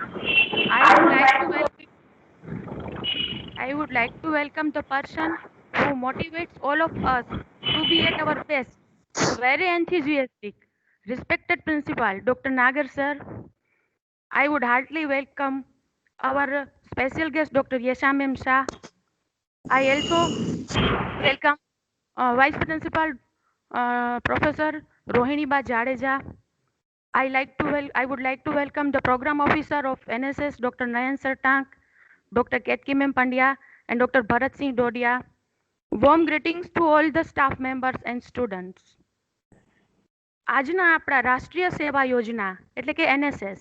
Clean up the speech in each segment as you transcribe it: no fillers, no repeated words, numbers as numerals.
I would like to I would like to welcome the person who motivates all of us to be at our best. Very enthusiastic, respected principal, Dr. Nagar sir. I would heartily welcome our special guest, Dr. Yeshamim Shah. I also welcome Vice Principal Professor Rohini Ba Jadeja. I would like to welcome the Program Officer of NSS, Dr. Nayan Sartank, Dr. Ketkimem Pandya, and Dr. Bharat Singh Dodia. Warm greetings to all the staff members and students. આજના આપણા રાષ્ટ્રીય સેવા યોજના એટલે કે NSS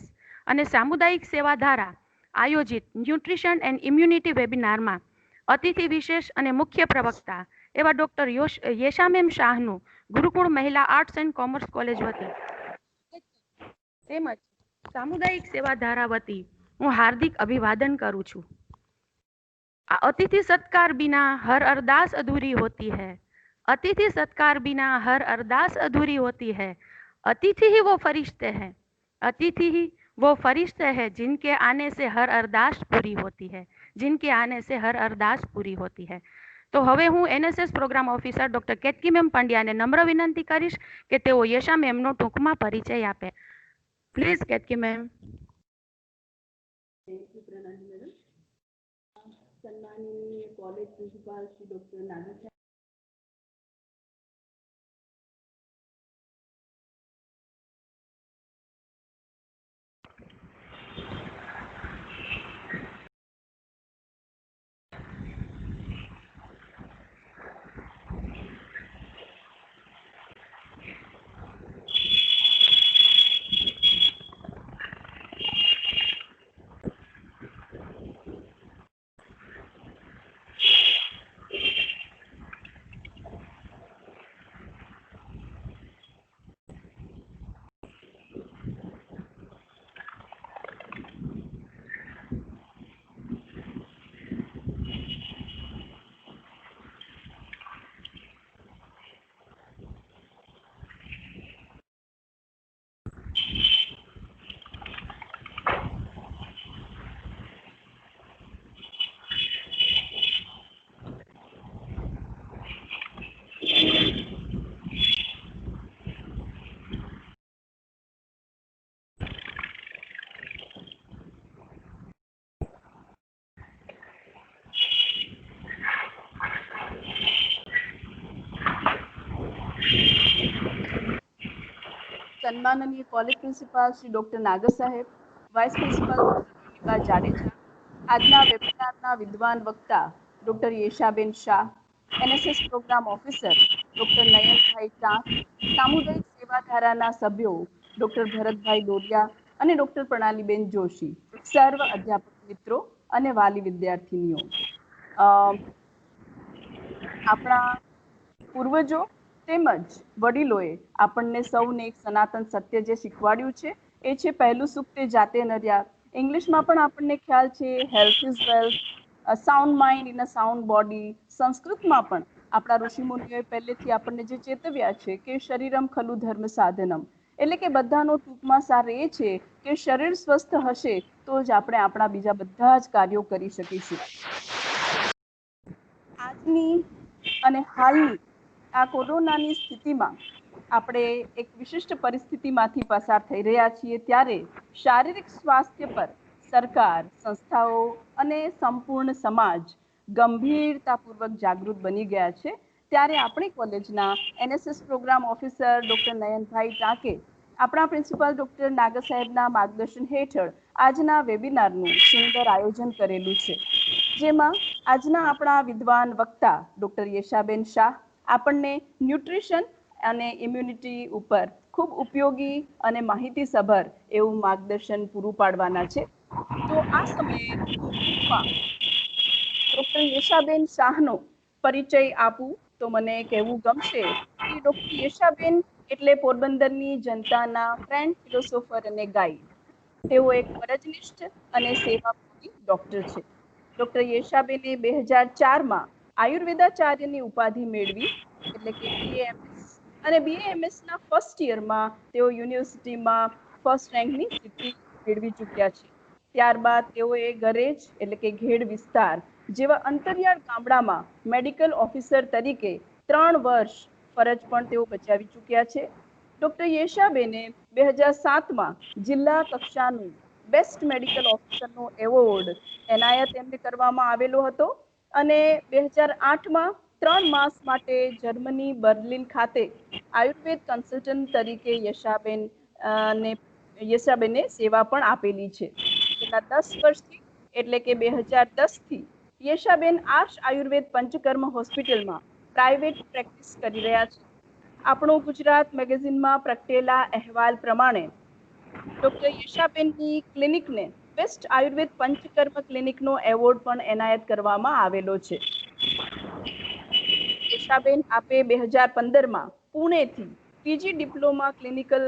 અને સામુદાયિક સેવા ધારા આયોજિત ન્યુટ્રિશન એન્ડ ઇમ્યુનિટી વેબિનારમાં અતિથિ વિશેષ અને મુખ્ય પ્રવક્તા એવા ડોક્ટર યેશામેમ શાહનું ગુરુકુળ મહિલા આર્ટ્સ એન્ડ કોમર્સ કોલેજ વતી તેમજ સામુદાયિક સેવા ધારા વતી હું હાર્દિક અભિવાદન કરું છું. अतिथि सत्कार बिना हर अरदास अधूरी होती है. अतिथि सत्कार बिना हर अरदास अधूरी होती है. अतिथि ही वो फरिश्ते हैं. अतिथि ही वो फरिश्ते हैं जिनके आने से हर अरदास पूरी होती है. जिनके आने से हर अरदास पूरी होती है. तो હવે હું NSS પ્રોગ્રામ ઓફિસર ડોક્ટર કેતકીમેમ પંડ્યાને નમ્ર વિનંતી કરીશ કે તેઓ યશા મેમનો ટૂંકમાં પરિચય આપે. પ્લીઝ કેતકીમેમ. सम्माननीय कॉलेज प्रिंसिपल श्री डॉक्टर नागर साहब, सम्माननीय college principal Shri doctor Nagar साहेब, वाइस प्रिंसिपल डॉक्टर जाडेजा, આજના વેબિનારના વિદ્વાન વક્તા doctor Yeshaben Shah, NSS program officer doctor Nayanbhai Chank, સામુદાયિક સેવા ધારાના સભ્યો ડોક્ટર ભરતભાઈ ડોડિયા અને ડોક્ટર પ્રણાલીબેન જોશી, સર્વ અધ્યાપક મિત્રો અને વાલી વિદ્યાર્થીનીઓ, આપણા પૂર્વજો તેમજ વડીલોએ આપણને સૌને એક સનાતન સત્ય જે શીખવાડ્યું છે એ છે પહેલું સુખ તે જાતે નર્યા. ઇંગ્લિશમાં પણ આપણને ખ્યાલ છે health is wealth, sound mind in a sound body. સંસ્કૃતમાં પણ આપણા ઋષિમુનિઓએ પહેલેથી આપણને જે ચેતવ્યા છે કે શરીરમ ખલુ ધર્મ સાધનમ, એટલે કે બધાનો ટૂંકમાં સાર એ છે કે શરીર સ્વસ્થ હશે તો જ આપણે આપણા બીજા બધા જ કાર્યો કરી શકીશું. આજની અને હાલની આ કોરોનાની સ્થિતિમાં આપણે એક વિશિષ્ટ પરિસ્થિતિમાંથી પસાર થઈ રહ્યા છીએ, ત્યારે શારીરિક સ્વાસ્થ્ય પર સરકાર, સંસ્થાઓ અને સંપૂર્ણ સમાજ ગંભીરતાપૂર્વક જાગૃત બની ગયા છે. ત્યારે આપણી કોલેજના NSS program officer doctor Nayanbhai ચાંકે આપણા પ્રિન્સિપાલ ડોક્ટર નાગર સાહેબના માર્ગદર્શન હેઠળ આજના વેબિનારનું સુંદર આયોજન કરેલું છે, જેમાં આજના આપણા વિદ્વાન વક્તા ડોક્ટર યેશાબેન શાહ આપણને ન્યુટ્રિશન અને ઇમ્યુનિટી ઉપર ખૂબ ઉપયોગી અને માહિતીસભર એવું માર્ગદર્શન પૂરું પાડવાના છે. તો આ સમયે ડોક્ટર યેશાબેન શાહનો પરિચય આપું તો મને કહેવું ગમશે કે ડોક્ટર યેશાબેન એટલે પોરબંદરની જનતાના ફ્રેન્ડ, ફિલોસોફર અને ગાઈડ. તેઓ એક ફરજનિષ્ઠ અને સેવાભાવી ડોક્ટર છે. ડોક્ટર યેશાબેને 2004માં આયુર્વેદાચાર્યની ઉપાધિ મેળવી, એટલે કે BAMS, અને BAMSના ફર્સ્ટ યરમાં તેઓ યુનિવર્સિટીમાં ફર્સ્ટ રેન્કની સિદ્ધિ મેળવી ચૂક્યા છે. ત્યારબાદ તેઓએ ગરેજ એટલે કે ઘેડ વિસ્તાર જેવા અંતરિયાળ ગામડામાં મેડિકલ ઓફિસર તરીકે 3 વર્ષ ફરજ પણ તેઓ બજાવી ચૂક્યા છે. ડોક્ટર યેશાબેને 2007માં જિલ્લા કક્ષાનું બેસ્ટ મેડિકલ ઓફિસરનો એવોર્ડ એનાયત એમને કરવામાં આવેલો હતો અને 2008માં 3 માસ માટે જર્મની બર્લિન ખાતે આયુર્વેદ કન્સલ્ટન્ટ તરીકે યેશાબેને સેવા પણ આપેલી છે. છેલ્લા 10 વર્ષથી એટલે કે 2010થી યેશાબેન આર્ષ આયુર્વેદ પંચકર્મ હોસ્પિટલમાં પ્રાઇવેટ પ્રેક્ટિસ કરી રહ્યા છે. આપણું ગુજરાત મેગેઝિનમાં પ્રગટેલા અહેવાલ પ્રમાણે ડોક્ટર યેશાબેનની ક્લિનિકને બેસ્ટ આયુર્વેદ પંચકર્મ ક્લિનિકનો એવોર્ડ પણ એનાયત કરવામાં આવેલો છે. યેશાબેન આપે 2015માં પુણેથી પીજી ડિપ્લોમા ક્લિનિકલ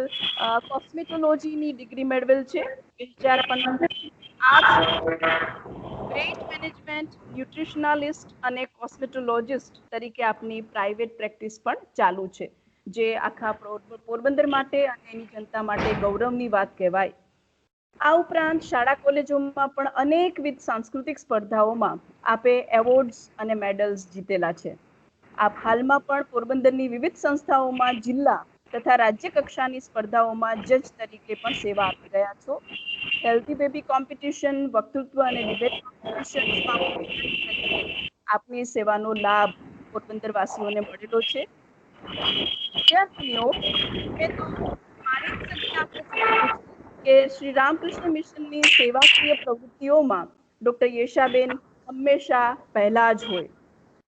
કોસ્મેટોલોજીની ડિગ્રી મેળવેલ છે. 2015 વેઇટ મેનેજમેન્ટ, ન્યુટ્રિશનાલિસ્ટ અને કોસ્મેટોલોજિસ્ટ તરીકે આપની પ્રાઇવેટ પ્રેક્ટિસ પણ ચાલુ છે, જે આખા પોરબંદર માટે અને એની જનતા માટે ગૌરવની વાત કહેવાય. આ ઉપરાંત શાળા કોલેજોમાં પણ અનેકવિધ સાંસ્કૃતિક સ્પર્ધાઓમાં આપે એવોર્ડ્સ અને મેડલ્સ જીતેલા છે. આપ હાલમાં પણ પોરબંદરની વિવિધ સંસ્થાઓમાં જિલ્લા તથા રાજ્ય કક્ષાની સ્પર્ધાઓમાં જજ તરીકે પણ સેવા આપી રહ્યા છો. હેલ્ધી બેબી કોમ્પિટિશન, વક્તૃત્વ અને ડિબેટ કોમ્પિટિશન્સમાં આપની સેવાનો લાભ પોરબંદરવાસીઓને મળેલો છે. વિદ્યાર્થીઓ, મેં તો મારી જ સદી આપણે જોયું છે કે શ્રી રામકૃષ્ણ મિશનની સેવાકીય પ્રવૃત્તિઓમાં ડોક્ટર યેશાબેન હંમેશા પહેલા જ હોય.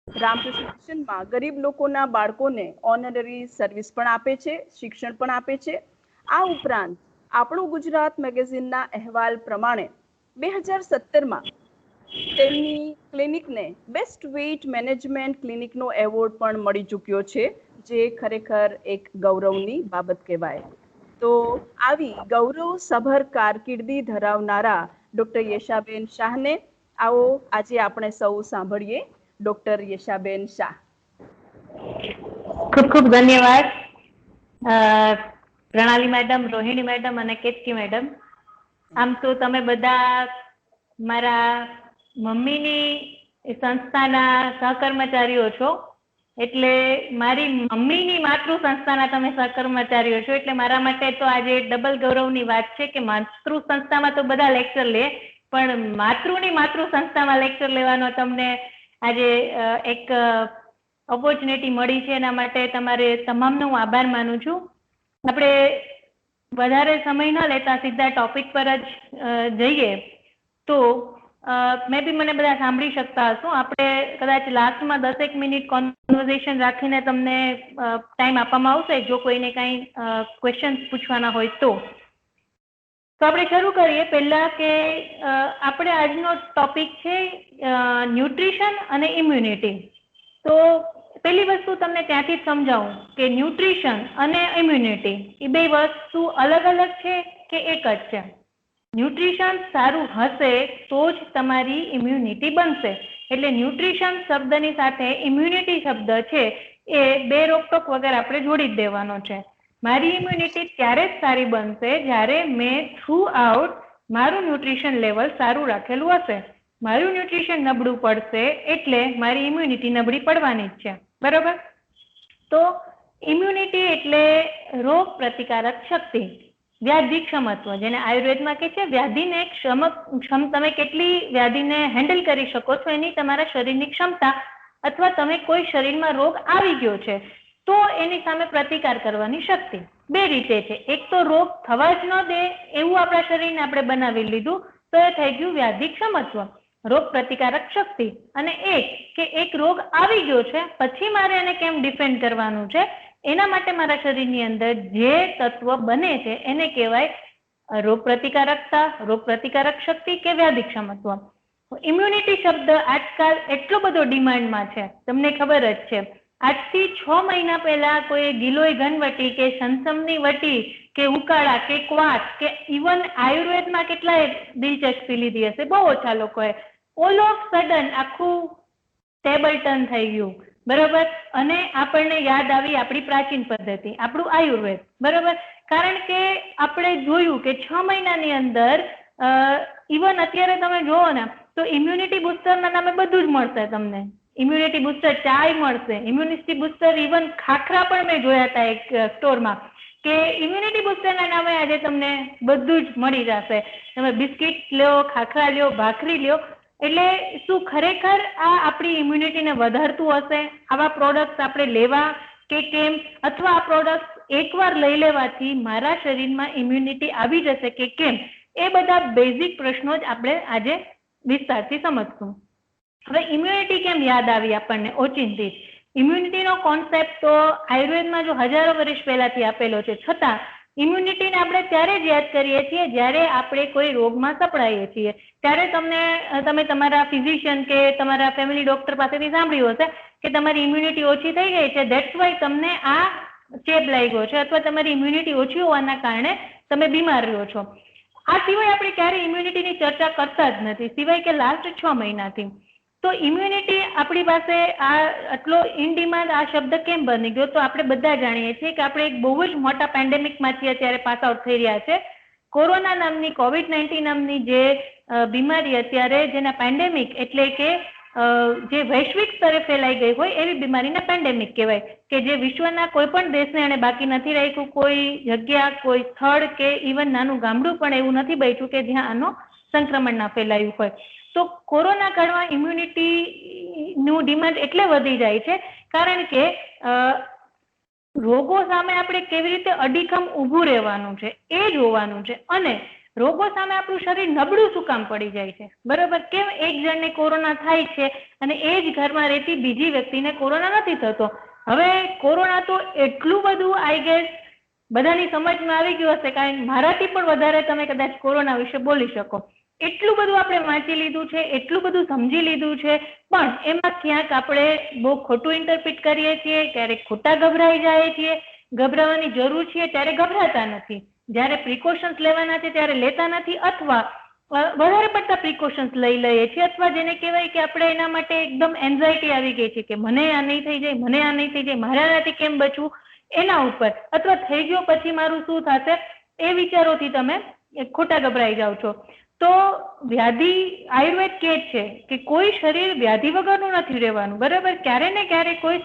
રામકૃષ્ણ મિશનમાં ગરીબ લોકોના બાળકોને ઓનરરી સર્વિસ પણ આપે છે, શિક્ષણ પણ આપે છે. આ ઉપરાંત આપણું ગુજરાત મેગેઝિનના અહેવાલ પ્રમાણે 2017માં તેમની ક્લિનિકને બેસ્ટ વેઇટ મેનેજમેન્ટ ક્લિનિકનો એવોર્ડ પણ મળી ચૂક્યો છે, જે ખરેખર એક ગૌરવની બાબત કહેવાય. તો આવી ગૌરવસભર કારકિર્દી ધરાવનારા ડોક્ટર યેશાબેન શાહને આવો આજે આપણે સૌ સાંભળીએ. ડોક્ટર યેશાબેન શાહ. ખૂબ ખૂબ ધન્યવાદ પ્રણાલી મેડમ, રોહિણી મેડમ અને કેતકી મેડમ. આમ તો તમે બધા મારા મમ્મીની સંસ્થાના સહકર્મચારીઓ છો, એટલે મારી મમ્મીની માતૃ સંસ્થાના તમે સહકર્મચારીઓ છો, એટલે મારા માટે તો આજે ડબલ ગૌરવની વાત છે કે માતૃ સંસ્થામાં તો બધા લેક્ચર લે, પણ માતૃની માતૃ સંસ્થામાં લેક્ચર લેવાનો તમને આજે એક ઓપોર્ચ્યુનિટી મળી છે. એના માટે તમારે તમામનો હું આભાર માનું છું. આપણે વધારે સમય ન લેતા સીધા ટોપિક પર જ જઈએ તો મે બી મને બધા સાંભળી શકતા હશો. આપણે કદાચ લાસ્ટમાં 10 મિનિટ કોન્વર્ઝેશન રાખીને તમને ટાઈમ આપવામાં આવશે જો કોઈને કાંઈ ક્વેશ્ચન્સ પૂછવાના હોય તો આપણે શરૂ કરીએ. પહેલા કે આપણે આજનો ટોપિક છે ન્યુટ્રિશન અને ઇમ્યુનિટી. તો પહેલી વસ્તુ તમને ત્યાંથી જ સમજાવું કે ન્યુટ્રિશન અને ઇમ્યુનિટી એ બે વસ્તુ અલગ અલગ છે કે એક જ છે. ન્યુટ્રિશન સારું હશે તો જ તમારી ઇમ્યુનિટી બનશે. એટલે ન્યુટ્રિશન શબ્દની સાથે ઇમ્યુનિટી શબ્દ છે એ બે રોકટોક વગર આપણે જોડી જ દેવાનો છે. મારી ઇમ્યુનિટી ત્યારે જ સારી બનશે જ્યારે મેં થ્રુ આઉટ મારું ન્યુટ્રિશન લેવલ સારું રાખેલું હશે. મારું ન્યુટ્રિશન નબળું પડશે એટલે મારી ઇમ્યુનિટી નબળી પડવાની જ છે, બરોબર? તો ઇમ્યુનિટી એટલે રોગ પ્રતિકારક શક્તિ, વ્યાધિ ક્ષમત્વ, જેને આયુર્વેદમાં કહે છે વ્યાધિને તમે કેટલી વ્યાધિને હેન્ડલ કરી શકો છો એની તમારા શરીરની ક્ષમતા, અથવા તમે કોઈ શરીરમાં રોગ આવી ગયો છે તો એની સામે પ્રતિકાર કરવાની શક્તિ. બે રીતે છે. એક તો રોગ થવા જ ન દે એવું આપણા શરીરને આપણે બનાવી લીધું તો એ થઈ ગયું વ્યાધિ ક્ષમત્વ, રોગ પ્રતિકારક શક્તિ. અને એક રોગ આવી ગયો છે પછી મારે એને કેમ ડિફેન્ડ કરવાનું છે, એના માટે મારા શરીરની અંદર જે તત્વ બને છે એને કહેવાય રોગ પ્રતિકારકતા, રોગ પ્રતિકારક શક્તિ કે વ્યાધિ ક્ષમત્વ. ઇમ્યુનિટી શબ્દ આજકાલ એટલો બધો ડિમાન્ડમાં છે, તમને ખબર જ છે. આજથી 6 મહિના પહેલા કોઈ ગિલોય ઘનવટી કે સંસમની વટી કે ઉકાળા કે ક્વાસ કે ઇવન આયુર્વેદમાં કેટલાય દિલચસ્પી લીધી હશે, બહુ ઓછા લોકોએ. ઓલ ઓફ સડન આખું ટેબલ ટર્ન થઈ ગયું, બરોબર? અને આપણને યાદ આવી આપણી પ્રાચીન પદ્ધતિ, આપણું આયુર્વેદ, બરોબર? કારણ કે આપણે જોયું કે 6 મહિનાની અંદર ઇવન અત્યારે તમે જુઓ ને તો ઇમ્યુનિટી બુસ્ટરના નામે બધું જ મળશે તમને. ઇમ્યુનિટી બુસ્ટર ચાય મળશે, ઇમ્યુનિટી બુસ્ટર ઇવન ખાખરા પણ મેં જોયા હતા એક સ્ટોરમાં કે ઇમ્યુનિટી બુસ્ટરના નામે આજે તમને બધું જ મળી જશે. તમે બિસ્કિટ લ્યો, ખાખરા લ્યો, ભાખરી લ્યો. એટલે શું ખરેખર આ આપણી ઇમ્યુનિટીને વધારતું હશે આવા પ્રોડક્ટ્સ આપણે લેવા કે કેમ, અથવા આ પ્રોડક્ટ્સ એકવાર લઈ લેવાથી મારા શરીરમાં ઇમ્યુનિટી આવી જશે કે કેમ, એ બધા બેઝિક પ્રશ્નો જ આપણે આજે વિસ્તારથી સમજશું. હવે ઇમ્યુનિટી કેમ યાદ આવી આપણને ઓચિંતી? ઇમ્યુનિટીનો કોન્સેપ્ટ તો આયુર્વેદમાં જો હજારો વર્ષ પહેલાથી આપેલો છે, છતાં ઇમ્યુનિટીને આપણે ત્યારે જ યાદ કરીએ છીએ જ્યારે આપણે કોઈ રોગમાં સપડાઈએ છીએ. ત્યારે તમે તમારા ફિઝિશિયન કે તમારા ફેમિલી ડોક્ટર પાસેથી સાંભળ્યું હશે કે તમારી ઇમ્યુનિટી ઓછી થઈ ગઈ છે, ધેટ્સ વાય તમને આ ચેપ લાગ્યો છે, અથવા તમારી ઇમ્યુનિટી ઓછી હોવાના કારણે તમે બીમાર રહ્યો છો. આ સિવાય આપણે ક્યારેય ઇમ્યુનિટીની ચર્ચા કરતા જ નથી, સિવાય કે લાસ્ટ 6 મહિનાથી. તો ઇમ્યુનિટી આપણી પાસે આટલો ઇન ડિમાન્ડ આ શબ્દ કેમ બની ગયો? તો આપણે બધા જાણીએ છીએ કે આપણે એક બહુ જ મોટા પેન્ડેમિકમાંથી અત્યારે પાસ આઉટ થઈ રહ્યા છે. કોરોના નામની, COVID-19 નામની જે બીમારી અત્યારે, જેના પેન્ડેમિક એટલે કે જે વૈશ્વિક સ્તરે ફેલાઈ ગઈ હોય એવી બીમારીને પેન્ડેમિક કહેવાય, કે જે વિશ્વના કોઈ પણ દેશને એને બાકી નથી રાખ્યું. કોઈ જગ્યા, કોઈ સ્થળ કે ઇવન નાનું ગામડું પણ એવું નથી બચ્યું કે જ્યાં આનો સંક્રમણ ના ફેલાયું હોય. તો કોરોના કાળમાં ઇમ્યુનિટીનું ડિમાન્ડ એટલે વધી જાય છે કારણ કે રોગો સામે આપણે કેવી રીતે અડીખમ ઊભું રહેવાનું છે એ જોવાનું છે, અને રોગો સામે આપણું શરીર નબળું શું કામ પડી જાય છે, બરાબર? કેમ એક જણને કોરોના થાય છે અને એ જ ઘરમાં રહેતી બીજી વ્યક્તિને કોરોના નથી થતો? હવે કોરોના તો એટલું બધું આઈ ગેસ બધાની સમજમાં આવી ગયું હશે, કારણ મારાથી પણ વધારે તમે કદાચ કોરોના વિશે બોલી શકો. એટલું બધું આપણે વાંચી લીધું છે, એટલું બધું સમજી લીધું છે, પણ એમાં ક્યાંક આપણે બહુ ખોટું ઇન્ટરપ્રિટ કરીએ છીએ, ક્યારેક ખોટા ગભરાઈ જાય છીએ. ગભરાવાની જરૂર છે ત્યારે ગભરાતા નથી, જ્યારે પ્રિકોશન્સ લેવાના છે ત્યારે લેતા નથી, અથવા વધારે પડતા પ્રિકોશન્સ લઈ લઈએ છીએ, અથવા જેને કહેવાય કે આપણે એના માટે એકદમ એન્ઝાયટી આવી ગઈ છે કે મને આ નહીં થઈ જાય, મને આ નહીં થઈ જાય, મારાથી કેમ બચવું એના ઉપર, અથવા થઈ ગયો પછી મારું શું થશે એ વિચારોથી તમે ખોટા ગભરાઈ જાઓ છો. તો વ્યાધિ, આયુર્વેદ કહે છે કે કોઈ શરીર વ્યાધિ વગરનું નથી રહેવાનું, બરાબર? ક્યારે ને ક્યારે કોઈ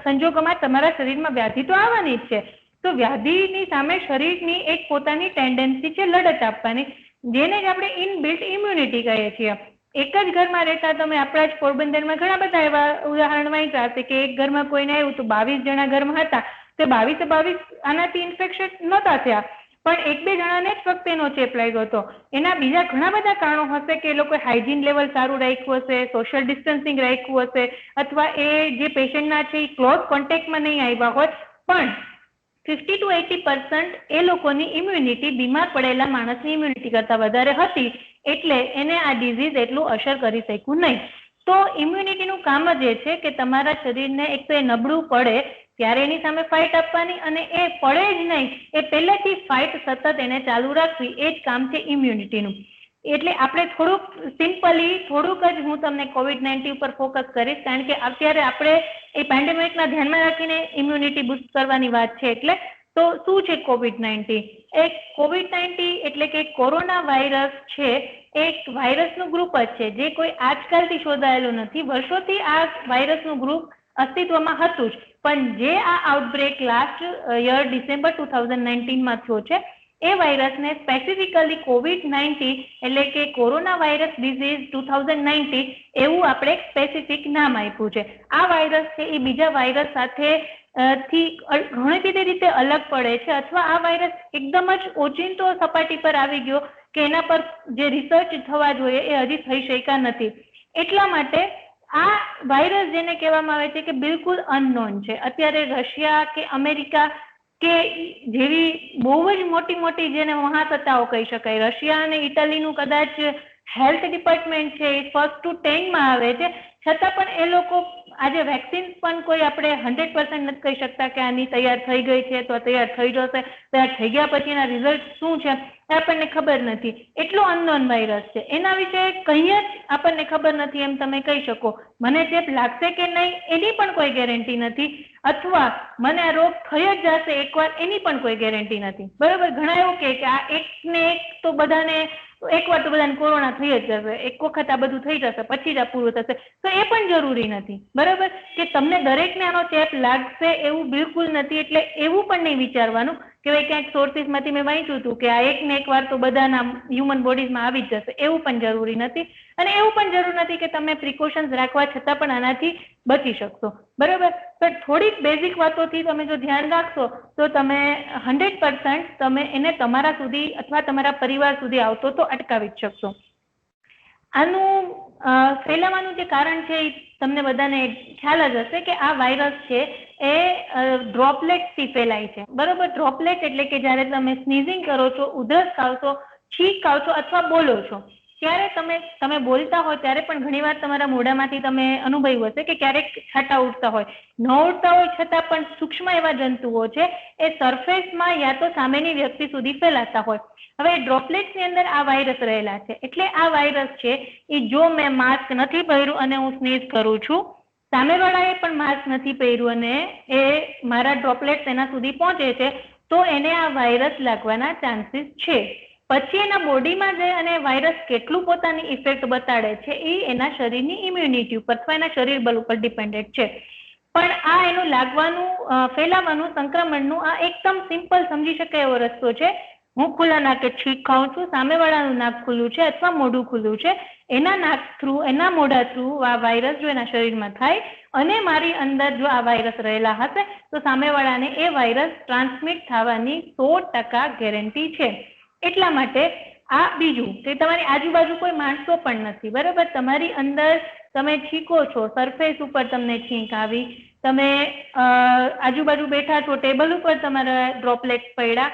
સંજોગોમાં તમારા શરીરમાં વ્યાધિ તો આવવાની જ છે. તો વ્યાધિની સામે શરીરની એક પોતાની ટેન્ડન્સી છે લડત આપવાની, જેને જ આપણે ઇનબિલ્ટ ઇમ્યુનિટી કહીએ છીએ. એક જ ઘરમાં રહેતા તમે આપણા જ પોરબંદરમાં ઘણા બધા એવા ઉદાહરણ વાંચ્યા હશે કે એક ઘરમાં કોઈને આવ્યું તો 22 જણા ઘરમાં હતા, તો 22 આનાથી ઇન્ફેક્શન નહોતા થયા, પણ 1-2 જણાને જ ફક્ત એનો ચેપ લાગ્યો હતો. એના બીજા ઘણા બધા કારણો હશે કે એ લોકોએ હાઇજીન લેવલ સારું રાખ્યું હશે, સોશિયલ ડિસ્ટન્સિંગ રાખ્યું હશે, અથવા એ જે પેશન્ટના છે એ ક્લોઝ કોન્ટેક્ટમાં નહીં આવ્યા હોય, પણ 50 to 80% એ લોકોની ઇમ્યુનિટી બીમાર પડેલા માણસની ઇમ્યુનિટી કરતાં વધારે હતી, એટલે એને આ ડિઝીઝ એટલું અસર કરી શક્યું નહીં. તો ઇમ્યુનિટીનું કામ જ એ છે કે તમારા શરીરને એક તો એ નબળું પડે ત્યારે એની સામે ફાઇટ આપવાની, અને એ પડે જ નહીં એ પહેલેથી ફાઇટ સતત એને ચાલુ રાખવી, એ જ કામ છે ઇમ્યુનિટીનું. એટલે આપણે થોડુંક જ હું તમને COVID-19 ઉપર ફોકસ કરીશ, કારણ કે અત્યારે આપણે એ પેન્ડેમિકના ધ્યાનમાં રાખીને ઇમ્યુનિટી બુસ્ટ કરવાની વાત છે. એટલે તો શું છે COVID-19? COVID-19 એટલે કે કોરોના વાયરસ છે, એક વાયરસનું ગ્રુપ જ છે જે કોઈ આજકાલથી શોધાયેલું નથી. વર્ષોથી આ વાયરસનું ગ્રુપ અસ્તિત્વમાં હતું જ, પણ જે આ આઉટબ્રેક લાસ્ટ યર ડિસેમ્બર 2019માં થયો છે, એ વાયરસને સ્પેસિફિકલી COVID-19 એટલે કે કોરોના વાયરસ ડિઝીઝ 2019 એવું આપણે સ્પેસિફિક નામ આપ્યું છે. આ વાયરસ છે એ બીજા વાયરસ સાથે ઘણી બધી રીતે અલગ પડે છે, અથવા આ વાયરસ એકદમ જ ઓચિંતો સપાટી પર આવી ગયો કે એના પર જે રિસર્ચ થવા જોઈએ એ હજી થઈ શક્યા નથી. એટલા માટે આ વાયરસ જેને કહેવામાં આવે છે કે બિલકુલ અનનોન છે. અત્યારે રશિયા કે અમેરિકા કે જેવી બહુ જ મોટી જેને મહાસત્તાઓ કહી શકાય, રશિયા અને ઇટાલીનું કદાચ હેલ્થ ડિપાર્ટમેન્ટ છે એ 1st to 10માં આવે છે, છતાં પણ એ લોકો આજે વેક્સિન પણ કોઈ આપણે 100% નથી કહી શકતા કે આની તૈયાર થઈ ગઈ છે તો તૈયાર થઈ જશે, તૈયાર થઈ ગયા પછી એના રિઝલ્ટ શું છે એ આપણને ખબર નથી. એટલો અનનોન વાયરસ છે, એના વિશે કંઈ જ આપણને ખબર નથી એમ તમે કહી શકો. મને ચેપ લાગશે કે નહીં એની પણ કોઈ ગેરંટી નથી, અથવા મને આ રોગ થઈ જ જશે એકવાર એની પણ કોઈ ગેરંટી નથી, બરાબર? ઘણા એવું કે આ એક ને એક તો બધાને તો એકવાર તો બધાને કોરોના થઈ જ જશે, એક વખત આ બધું થઈ જશે, પછી જ આ પૂરું થશે, તો એ પણ જરૂરી નથી. બરાબર, કે તમને દરેકને આનો ચેપ લાગશે એવું બિલકુલ નથી. એટલે એવું પણ નહીં વિચારવાનું કે ભાઈ ક્યાંક સોર્સિસમાંથી મેં વાંચ્યું હતું કે આ એકને એક વાર તો બધાના હ્યુમન બોડીઝમાં આવી જ જશે, એવું પણ જરૂરી નથી. અને એવું પણ જરૂર નથી કે તમે પ્રિકોશન્સ રાખવા છતાં પણ આનાથી બચી શકશો. બરાબર, પણ થોડીક બેઝિક વાતોથી તમે જો ધ્યાન રાખશો તો તમે 100% તમે એને તમારા સુધી અથવા તમારા પરિવાર સુધી આવતો તો અટકાવી જ શકશો. આનું ફેલાવાનું જે કારણ છે એ તમને બધાને ખ્યાલ જ હશે કે આ વાયરસ છે એ ડ્રોપલેટ્સથી ફેલાય છે. બરોબર, ડ્રોપલેટ એટલે કે જ્યારે તમે સ્નીઝિંગ કરો છો, ઉધરસ ખાવ છો, છીંક ખાવ છો અથવા બોલો છો, ત્યારે તમે બોલતા હોય ત્યારે પણ ઘણીવાર તમારા મોઢામાંથી તમે અનુભવ્યું હશે કે ક્યારેક છાંટા ઉડતા હોય, ન ઉડતા હોય છતાં પણ સૂક્ષ્મ એવા જંતુઓ છે એ સરફેસમાં યા તો સામેની વ્યક્તિ સુધી ફેલાતા હોય. હવે ડ્રોપલેટ્સની અંદર આ વાયરસ રહેલા છે. એટલે આ વાયરસ છે એ જો મેં માસ્ક નથી પહેર્યું અને હું સ્નીઝ કરું છું, સામેવાળાએ પણ માસ્ક નથી પહેર્યું અને એ મારા ડ્રોપલેટ્સ એના સુધી પહોંચે છે, તો એને આ વાયરસ લાગવાના ચાન્સીસ છે. પછી એના બોડીમાં જઈ અને વાયરસ કેટલું પોતાની ઇફેક્ટ બતાડે છે એ એના શરીરની ઇમ્યુનિટી ઉપર અથવા એના શરીર બળ ઉપર ડિપેન્ડેન્ટ છે. પણ આ એનું લાગવાનું, ફેલાવાનું, સંક્રમણનું આ એકદમ સિમ્પલ સમજી શકાય એવો રસ્તો છે. હું ખુલ્લા નાકે છીંક ખાઉં છું, સામેવાળાનું નાક ખુલ્લું છે અથવા મોઢું ખુલ્લું છે, એના નાક થ્રુ, એના મોઢા થ્રુ આ વાયરસ જો એના શરીરમાં થાય અને મારી અંદર જો આ વાયરસ રહેલા હશે તો સામેવાળાને એ વાયરસ ટ્રાન્સમિટ થવાની 100% ગેરંટી છે. એટલા માટે આ બીજું કે તમારી આજુબાજુ કોઈ માણસો પણ નથી. બરાબર, તમારી અંદર તમે છીંકો છો, સરફેસ ઉપર તમને છીંક આવી, તમે આજુબાજુ બેઠા છો, ટેબલ ઉપર તમારા ડ્રોપલેટ્સ પડ્યા,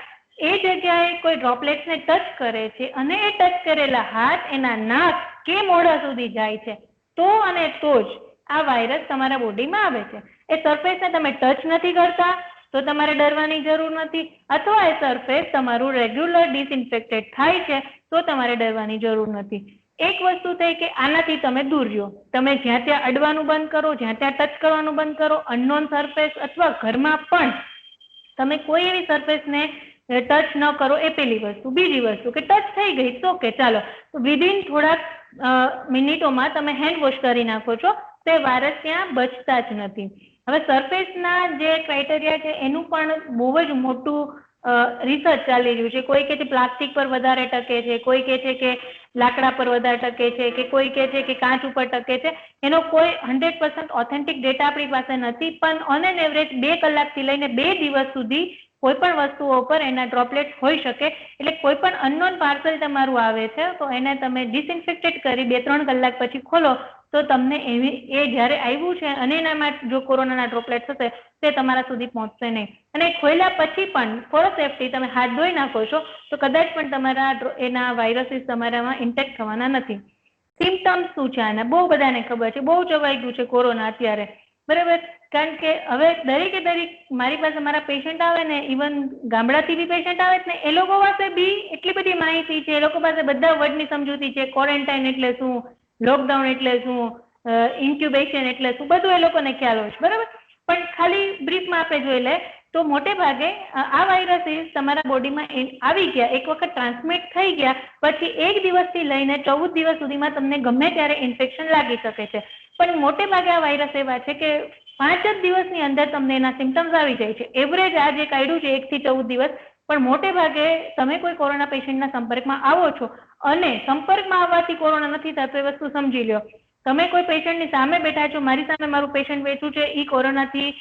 એ જગ્યાએ કોઈ ડ્રોપલેટ્સને ટચ કરે છે અને એ ટચ કરેલા હાથ એના નાક કે મોઢા સુધી જાય છે, તો અને તો જ આ વાયરસ તમારા બોડીમાં આવે છે. એ સરફેસને તમે ટચ નથી કરતા તો તમારે ડરવાની જરૂર નથી, અથવા એ સરફેસ તમારું રેગ્યુલર ડિસઇન્ફેક્ટેડ થાય છે તો તમારે ડરવાની જરૂર નથી. એક વસ્તુ થઈ કે આનાથી તમે દૂર રહ્યો. તમે જ્યાં ત્યાં અડવાનું બંધ કરો, જ્યાં ત્યાં ટચ કરવાનું બંધ કરો. અનનોન સરફેસ અથવા ઘરમાં પણ તમે કોઈ એવી સરફેસને ટચ ન કરો, એ પેલી વસ્તુ. બીજી વસ્તુ કે ટચ થઈ ગઈ તો કે ચાલો વિધિન થોડાક મિનિટોમાં તમે હેન્ડ વોશ કરી નાખો છો, તે વાયરસ ત્યાં બચતા જ નથી. હવે સરફેસના જે ક્રાઇટેરિયા છે એનું પણ બહુ જ મોટું રિસર્ચ ચાલી રહ્યું છે. કોઈ કહે છે પ્લાસ્ટિક પર વધારે ટકે છે, કોઈ કહે છે કે લાકડા પર વધારે ટકે છે, કે કોઈ કહે છે કે કાચ ઉપર ટકે છે. એનો કોઈ 100% ઓથેન્ટિક ડેટા આપણી પાસે નથી, પણ ઓન એન એવરેજ 2 કલાકથી લઈને 2 દિવસ સુધી કોઈ પણ વસ્તુઓ પર એના ડ્રોપલેટ્સ હોઈ શકે. એટલે કોઈ પણ અનનોન પાર્સલ તમારું આવે છે તો એને તમે ડિસઇન્ફેક્ટેડ કરી 2-3 કલાક પછી ખોલો તો તમને એ જ્યારે આવ્યું છે અને એનામાં જો કોરોનાના ડ્રોપલેટ્સ હશે તે તમારા સુધી પહોંચશે નહીં. અને ખોલ્યા પછી પણ ફોર સેફટી તમે હાથ ધોઈ નાખો છો તો કદાચ પણ તમારા એના વાયરસીસ તમારામાં ઇન્ટેક્ટ થવાના નથી. સિમ્ટમ્સ શું છે આના? બહુ બધાને ખબર છે, બહુ ચવાઈ ગયું છે કોરોના અત્યારે. બરાબર, કારણ કે હવે દરેક મારી પાસે મારા પેશન્ટ આવે ને, ઇવન ગામડાથી બી પેશન્ટ આવે ને, એ લોકો પાસે બી એટલી બધી માહિતી છે, એ લોકો પાસે બધા વર્ડની સમજૂતી છે. ક્વોરન્ટાઇન એટલે શું, લોકડાઉન એટલે શું, ઇન્ક્યુબેશન એટલે શું, બધું એ લોકોને ખ્યાલ હોય છે. બરાબર, પણ ખાલી બ્રીફમાં આપણે જોઈ લે તો મોટે ભાગે આ વાયરસીસ તમારા બોડીમાં આવી ગયા, એક વખત ટ્રાન્સમિટ થઈ ગયા પછી 1 દિવસથી લઈને 14 દિવસ સુધીમાં તમને ગમે ત્યારે ઇન્ફેક્શન લાગી શકે છે. પણ મોટે ભાગે આ વાયરસ એવા છે કે 5 જ દિવસની અંદર તમને એના સિમ્ટમ્સ આવી જાય છે. એવરેજ આ જે કાઢ્યું છે 1 થી 14 દિવસ, પણ મોટે ભાગે તમે કોઈ કોરોના પેશન્ટના સંપર્કમાં આવો છો અને સંપર્કમાં આવવાથી કોરોના નથી થતો એ વસ્તુ સમજી લો. તમે કોઈ પેશન્ટની સામે બેઠા છો, મારી સામે મારું પેશન્ટ બેઠું છે, એ કોરોનાથી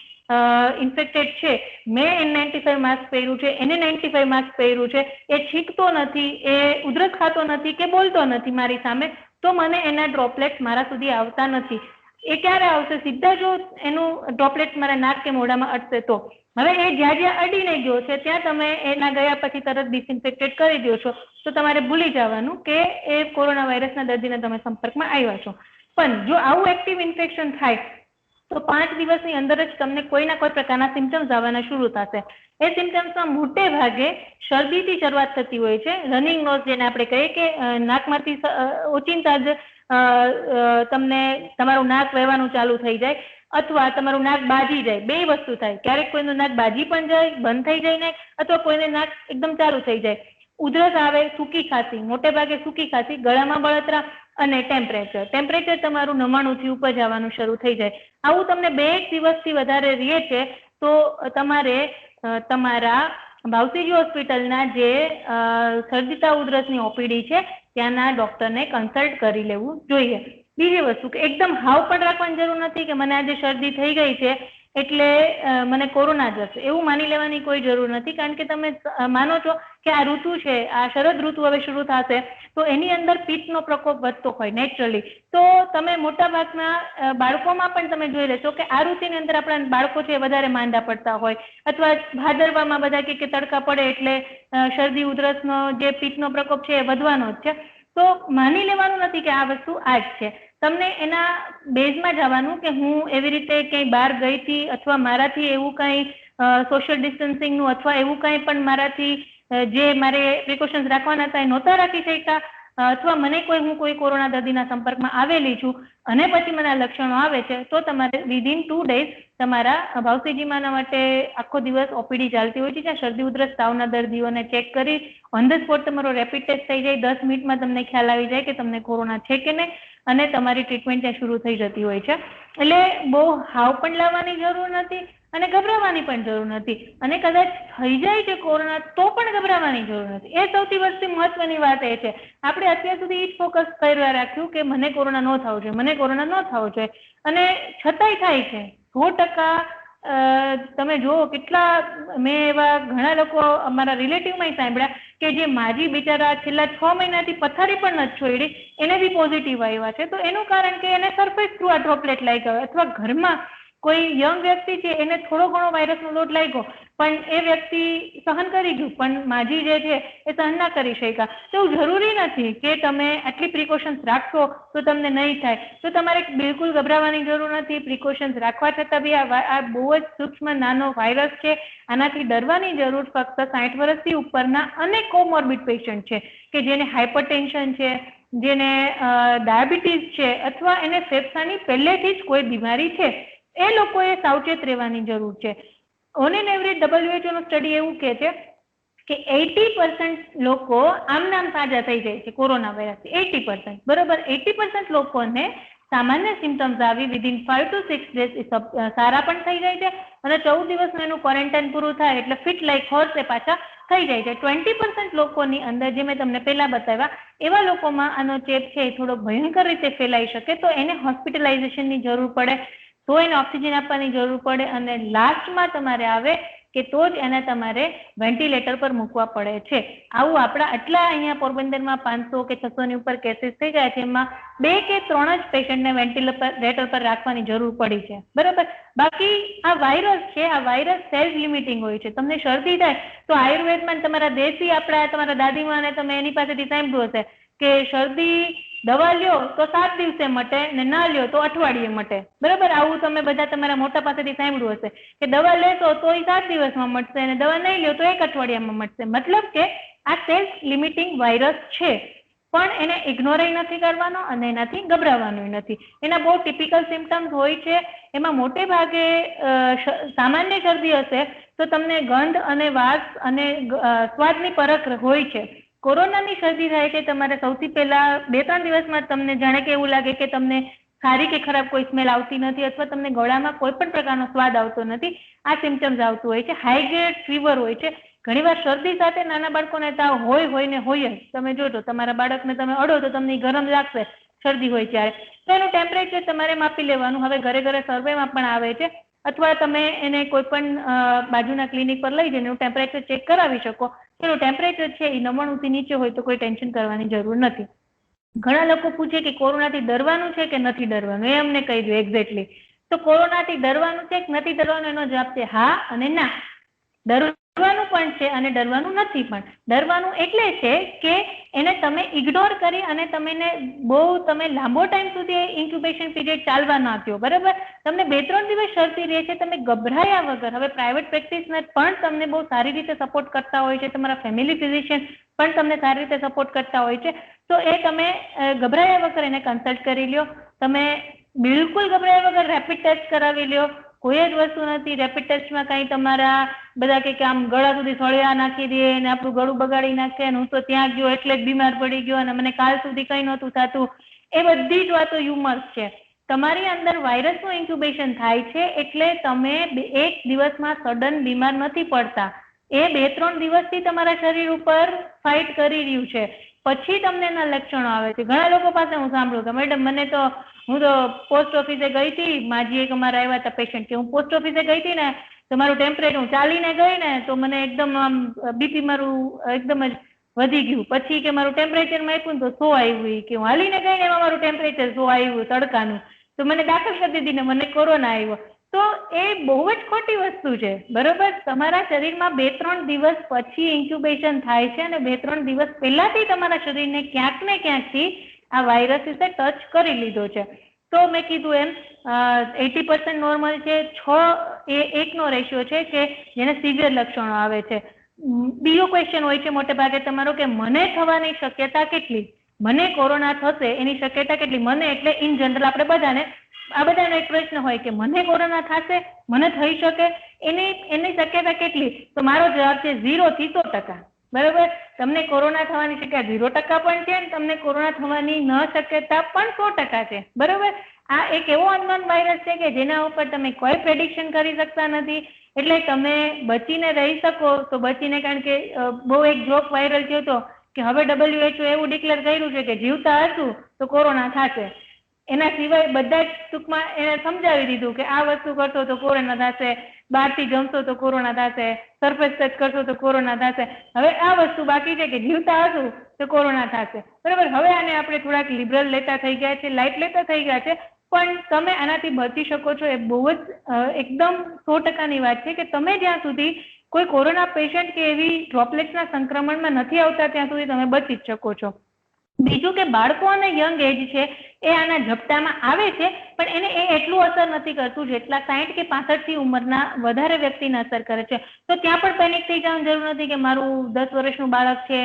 ઇન્ફેક્ટેડ છે, મેં N95 માસ્ક પહેર્યું છે, એને 95 માસ્ક પહેર્યું છે, એ છીંકતો નથી, એ ઉધરસ ખાતો નથી કે બોલતો નથી મારી સામે, તો મને એના ડ્રોપલેટ્સ મારા સુધી આવતા નથી. એ ક્યારે આવશે? સીધા જો એનું ડ્રોપલેટ્સ મારા નાક કે મોઢામાં અટશે તો. હવે એ જ્યાં અડીને ગયો છે ત્યાં તમે એના ગયા પછી તરત ડિસઇન્ફેક્ટેડ કરી દો છો તો તમારે ભૂલી જવાનું કે એ કોરોના વાયરસના દર્દીને તમે સંપર્કમાં આવ્યા છો. પણ જો આવું એક્ટિવ ઇન્ફેક્શન થાય તો 5 દિવસની અંદર જ તમને કોઈના કોઈ પ્રકારના સિમ્ટમ્સ આવવાના શરૂ થશે. એ સિમ્ટમ્સમાં મોટે ભાગે શરદીથી શરૂઆત થતી હોય છે. રનિંગ નોઝ જેને આપણે કહીએ કે નાકમાંથી ઓચિંતા જ તમને તમારું નાક વહેવાનું ચાલુ થઈ જાય અથવા તમારું નાક બાજી જાય. 2 વસ્તુ થાય, ક્યારેક કોઈનું નાક બાજી પણ જાય, બંધ થઈ જાય ને, અથવા કોઈને નાક એકદમ ચાલુ થઈ જાય. ઉધરસ આવે, સૂકી ખાંસી, મોટે ભાગે સૂકી ખાંસી, ગળામાં બળતરા અને ટેમ્પરેચર તમારું 99 થી ઉપર જવાનું શરૂ થઈ જાય. આવું તમને 2 દિવસથી વધારે રહે છે તો તમારે તમારા ભાવસીજી હોસ્પિટલના જે શરદી ઉધરસની ઓપીડી છે ત્યાંના ડોક્ટરને કન્સલ્ટ કરી લેવું જોઈએ. બીજી વસ્તુ કે એકદમ હાવ પણ રાખવાની જરૂર નથી કે મને આજે શરદી થઈ ગઈ છે એટલે મને કોરોના જ હશે એવું માની લેવાની કોઈ જરૂર નથી. કારણ કે તમે માનો છો કે આ ઋતુ છે, આ શરદ ઋતુ હવે શરૂ થશે તો એની અંદર પિત્તનો પ્રકોપ વધતો હોય નેચરલી. તો તમે મોટા ભાગના બાળકોમાં પણ તમે જોઈ લેશો કે આ ઋતુની અંદર આપણા બાળકો છે વધારે માંદા પડતા હોય, અથવા ભાદરવામાં બધા કે તડકા પડે એટલે શરદી ઉધરસનો જે પિત્તનો પ્રકોપ છે એ વધવાનો જ છે. તો માની લેવાનું નથી કે આ વસ્તુ આ જ છે. તમને એના બેઝમાં જવાનું કે હું એવી રીતે ક્યાંય બહાર ગઈ હતી અથવા મારાથી એવું કંઈ સોશિયલ ડિસ્ટન્સિંગનું અથવા એવું કંઈ પણ મારાથી જે મારે પ્રિકોશન્સ રાખવાના હતા એ નહોતા રાખી શક્યા, અથવા મને હું કોઈ કોરોના દર્દીના સંપર્કમાં આવેલી છું અને પછી મને આ લક્ષણો આવે છે તો તમારે વિધિન 2 days તમારા ભાવસીજીમાના માટે આખો દિવસ ઓપીડી ચાલતી હોય છે જ્યાં શરદી ઉધરસ તાવના દર્દીઓને ચેક કરી ઓન ધ સ્પોટ તમારો રેપિડ ટેસ્ટ થઈ જાય. 10 મિનિટમાં તમને ખ્યાલ આવી જાય કે તમને કોરોના છે કે નહીં અને તમારી ટ્રીટમેન્ટ ત્યાં શરૂ થઈ જતી હોય છે. એટલે બહુ હાવ પણ લાવવાની જરૂર નથી અને ગભરાવાની પણ જરૂર નથી. અને કદાચ થઈ જાય છે કોરોના તો પણ ગભરાવાની જરૂર નથી. એ સૌથી મહત્વની વાત એ છે. આપણે અત્યાર સુધી એ જ ફોકસ કરવા રાખ્યું કે મને કોરોના ન થવો જોઈએ, મને કોરોના ન થવો જોઈએ, અને છતાંય થાય છે. 100% તમે જુઓ કેટલા મેં એવા ઘણા લોકો અમારા રિલેટિવમાં સાંભળ્યા કે જે માજી બિચારા છેલ્લા 6 મહિનાથી પથારી પણ નથી છોડી એને બી પોઝિટિવ આવ્યા છે. તો એનું કારણ કે એને સરફેસ થ્રુ આ ડ્રોપલેટ લાગ્યા હોય, અથવા ઘરમાં કોઈ યંગ વ્યક્તિ છે એને થોડો ઘણો વાયરસનો લોડ લાગ્યો પણ એ વ્યક્તિ સહન કરી ગયું, પણ માજી જે છે એ સહન ના કરી શક્યા. તો એવું જરૂરી નથી કે તમે આટલી પ્રિકોશન્સ રાખશો તો તમને નહીં થાય. તો તમારે બિલકુલ ગભરાવાની જરૂર નથી. પ્રિકોશન્સ રાખવા છતાં બી આ બહુ જ સૂક્ષ્મ નાનો વાયરસ છે. આનાથી ડરવાની જરૂર ફક્ત 60 વર્ષથી ઉપરના અને કોમોર્બિડ પેશન્ટ છે કે જેને હાઇપરટેન્શન છે, જેને ડાયાબિટીસ છે, અથવા એને ફેફસાની પહેલેથી જ કોઈ બીમારી છે, એ લોકોએ સાવચેત રહેવાની જરૂર છે. ઓન એન એવરેજ WHO નું સ્ટડી એવું કહે છે કે 80% લોકો આમ સાજા થઈ જાય છે કોરોના વાયરસથી. 80%, બરોબર. 80% લોકોને સામાન્ય સિમ્ટમ્સ આવી વિધિન 5 to 6 days સારા પણ થઈ જાય છે અને 14 દિવસનું એનું ક્વોરન્ટાઇન પૂરું થાય એટલે ફિટ લાઈક હોર્સ એ પાછા થઈ જાય છે. 20% લોકોની અંદર જે મેં તમને પહેલા બતાવ્યા એવા લોકોમાં આનો ચેપ છે એ થોડો ભયંકર રીતે ફેલાઈ શકે તો એને હોસ્પિટલાઇઝેશનની જરૂર પડે, તો એને ઓક્સિજન આપવાની જરૂર પડે અને લાસ્ટમાં તમારે આવે કે તો જ એને તમારે વેન્ટિલેટર પર મૂકવા પડે છે. આવું આપણા આટલા અહીંયા પોરબંદરમાં 500 કે 600 ની ઉપર કેસીસ થઈ ગયા છે, એમાં 2 કે 3 જ પેશન્ટને વેન્ટિલેટર પર રાખવાની જરૂર પડી છે, બરાબર. બાકી આ વાયરસ છે, આ વાયરસ સેલ્ફ લિમિટિંગ હોય છે. તમને શરદી થાય તો આયુર્વેદમાં તમારા દેશી આપણા તમારા દાદીમાને તમે એની પાસેથી સાંભળ્યું હશે કે શરદી દવા લ્યો તો 7 દિવસે મટે ને ના લ્યો તો અઠવાડિયે મટે, બરાબર. આવું તમે બધા તમારા મોટા પાસેથી સાંભળ્યું હશે કે દવા લેશો તો એ 7 દિવસમાં મટશે અને દવા નહીં લ્યો તો 1 અઠવાડિયામાં મટશે. મતલબ કે આ સેલ્ફ લિમિટિંગ વાયરસ છે, પણ એને ઇગ્નોર નથી કરવાનો અને એનાથી ગભરાવાનું નથી. એના બહુ ટિપિકલ સિમ્ટમ્સ હોય છે. એમાં મોટે ભાગે સામાન્ય શરદી હશે તો તમને ગંધ અને વાસ અને સ્વાદની પરખ હોય છે. કોરોનાની શરદી થાય છે તમારે સૌથી પહેલા 2-3 દિવસમાં તમને જાણે કે એવું લાગે કે તમને સારી કે ખરાબ કોઈ સ્મેલ આવતી નથી અથવા તમને ગળામાં કોઈ પણ પ્રકારનો સ્વાદ આવતો નથી. આ સિમ્ટમ્સ આવતું હોય છે. હાઈ ગ્રેડ ફીવર હોય છે. ઘણીવાર શરદી સાથે નાના બાળકોને તાવ હોય ને હોય જ. તમે જોજો તમારા બાળકને તમે અડો તો તમને ગરમ લાગશે શરદી હોય ત્યારે, તો એનું ટેમ્પરેચર તમારે માપી લેવાનું. હવે ઘરે સર્વેમાં પણ આવે છે, અથવા તમે એને કોઈ પણ બાજુના ક્લિનિક પર લઈ જઈને એનું ટેમ્પરેચર ચેક કરાવી શકો. એનું ટેમ્પરેચર છે એ 99 થી નીચે હોય તો કોઈ ટેન્શન કરવાની જરૂર નથી. ઘણા લોકો પૂછે કે કોરોનાથી ડરવાનું છે કે નથી ડરવાનું, એ અમને કહી દો એક્ઝેક્ટલી. તો કોરોનાથી ડરવાનું છે કે નથી ડરવાનું એનો જવાબ છે હા અને ના. ડરવાનું પણ છે અને ડરવાનું નથી પણ. ડરવાનું એટલે છે કે એને તમે ઇગ્નોર કરી અને તમે લાંબો ટાઈમ સુધી ઇન્ક્યુબેશન પીરિયડ ચાલવા ના દો, બરાબર. તમને 2-3 દિવસ શરદી રહે છે, તમે ગભરાયા વગર, હવે પ્રાઇવેટ પ્રેક્ટિસનર પણ તમને બહુ સારી રીતે સપોર્ટ કરતા હોય છે, તમારા ફેમિલી ફિઝિશિયન પણ તમને સારી રીતે સપોર્ટ કરતા હોય છે, તો એ તમે ગભરાયા વગર એને કન્સલ્ટ કરી લ્યો. તમે બિલકુલ ગભરાયા વગર રેપિડ ટેસ્ટ કરાવી લ્યો. કોઈ જ વસ્તુ નથી. રેપિડ ટેસ્ટમાં કઈ તમારા બધા કે આમ ગળા સુધી સળિયા નાખી દે અને આપણું ગળું બગાડી નાખે અને હું તો ત્યાં ગયો એટલે જ બીમાર પડી ગયો અને મને કાલ સુધી કઈ નહોતું થતું. એ બધી જ વાતો હ્યુમર્સ છે. તમારી અંદર વાયરસનું ઇન્ક્યુબેશન થાય છે એટલે તમે એક દિવસમાં સડન બીમાર નથી પડતા. એ 2-3 દિવસથી તમારા શરીર ઉપર ફાઇટ કરી રહ્યું છે, પછી તમને એના લક્ષણો આવે છે. ઘણા લોકો પાસે હું સાંભળું કે મેડમ હું તો પોસ્ટ ઓફિસે ગઈ હતી, માજી એક અમારા આવ્યા હતા પેશન્ટ કે હું પોસ્ટ ઓફિસે ગઈ હતી ને તો મારું ટેમ્પરેચર, હું ચાલીને ગઈ ને તો મને એકદમ આમ બીપી મારું એકદમ જ વધી ગયું. પછી કે મારું ટેમ્પરેચર આપ્યું ને તો 100 આવ્યું, કે હું હાલીને ગઈ ને એમાં મારું ટેમ્પરેચર 100 આવ્યું તડકાનું, તો મને દાખલ કરી દીધી ને મને કોરોના આવ્યો. તો એ બહુ જ ખોટી વસ્તુ છે, બરોબર. તમારા શરીરમાં 2-3 દિવસ પછી ઇન્ક્યુબેશન થાય છે અને 2-3 દિવસ પહેલાથી તમારા શરીરને ક્યાંક ને ક્યાંકથી આ વાયરસીસે ટચ કરી લીધો છે. તો મેં કીધું એમ 80% નોર્મલ છે, 6:1 રેશિયો છે કે જેને સિવિયર લક્ષણો આવે છે. બીજો ક્વેશ્ચન હોય છે મોટે ભાગે તમારો કે મને થવાની શક્યતા કેટલી, મને કોરોના થશે એની શક્યતા કેટલી. મને એટલે ઇન જનરલ આપણે બધાને આ બધાનો એક પ્રશ્ન હોય કે મને કોરોના થશે, મને થઈ શકે, એની શક્યતા કેટલી? તો મારો જવાબ છે 0 થી 100%. બરોબર. તમને કોરોના થવાની શક્યતા 0% પણ છે અને તમને કોરોના થવાની ન શક્યતા પણ 100% છે. બરોબર. આ એક એવો અનનોન વાયરસ છે કે જેના ઉપર તમે કોઈ પ્રેડિક્શન કરી શકતા નથી. એટલે તમે બચીને રહી શકો તો બચીને, કારણ કે બહુ એક જોક વાયરલ થયો હતો કે હવે WHO એવું ડિક્લેર કર્યું છે કે જીવતા હશું તો કોરોના થશે. એના સિવાય બધા જ ટૂંકમાં એને સમજાવી દીધું કે આ વસ્તુ કરશો તો કોરોના થશે, બહારથી જમશો તો કોરોના થશે, સરફેસ ટચ કરશો તો કોરોના થશે. હવે આ વસ્તુ બાકી છે કે જીવતા હશું તો કોરોના થશે. બરાબર. હવે આને આપણે થોડાક લિબરલ લેતા થઈ ગયા છે, લાઇટ લેતા થઈ ગયા છે, પણ તમે આનાથી બચી શકો છો. એ બહુ જ એકદમ 100%ની વાત છે કે તમે જ્યાં સુધી કોઈ કોરોના પેશન્ટ કે એવી ડ્રોપલેટ્સના સંક્રમણમાં નથી આવતા ત્યાં સુધી તમે બચી જ શકો છો. બીજું કે બાળકો અને યંગ એજ છે એ આના ઝપટામાં આવે છે, પણ એને એ એટલું અસર નથી કરતું જેટલા 60 કે 65 ઉંમરના વધારે વ્યક્તિને અસર કરે છે. તો ત્યાં પણ પેનિક થઈ જવાની જરૂર નથી કે મારું 10 વર્ષનું બાળક છે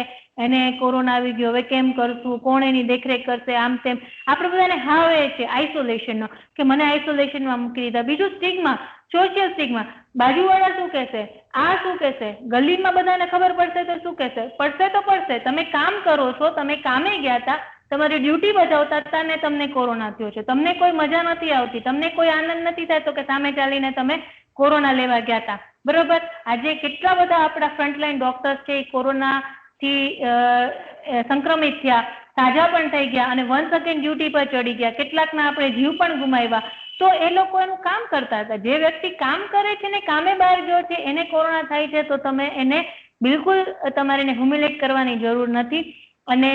એને કોરોના આવી ગયો, હવે કેમ કરશું, કોણ એની દેખરેખ કરશે, આમ તેમ. આપણે બધાને હાવે છે આઇસોલેશનનો કે મને આઇસોલેશનમાં મૂકી દીધા. બીજું સ્ટિગ્મા, સોશિયલ સ્ટિગ્મા. બાજુવાળા શું કહેશે, આ શું કહેશે, ગલીમાં બધાને ખબર પડશે તો શું કહેશે? પડશે તો પડશે. તમે કામ કરો છો, તમે કામે ગયા હતા, તમારી ડ્યુટી બજાવતા હતા ને તમને કોરોના થયો છે. તમને કોઈ મજા નથી આવતી, તમને કોઈ આનંદ નથી થતો કે સામે ચાલીને તમે કોરોના લેવા ગયા હતા. બરોબર. આજે કેટલા બધા આપણા ફ્રન્ટલાઈન ડોક્ટર્સ છે એ કોરોનાથી સંક્રમિત થયા, સાજા પણ થઈ ગયા અને વન્સ અગેન ડ્યુટી પર ચડી ગયા. કેટલાકના આપણે જીવ પણ ગુમાવ્યા. તો એ લોકો એનું કામ કરતા હતા. જે વ્યક્તિ કામ કરે છે ને કામે બહાર ગયો છે એને કોરોના થાય છે તો તમે એને બિલકુલ તમારે એને હ્યુમિલેટ કરવાની જરૂર નથી. અને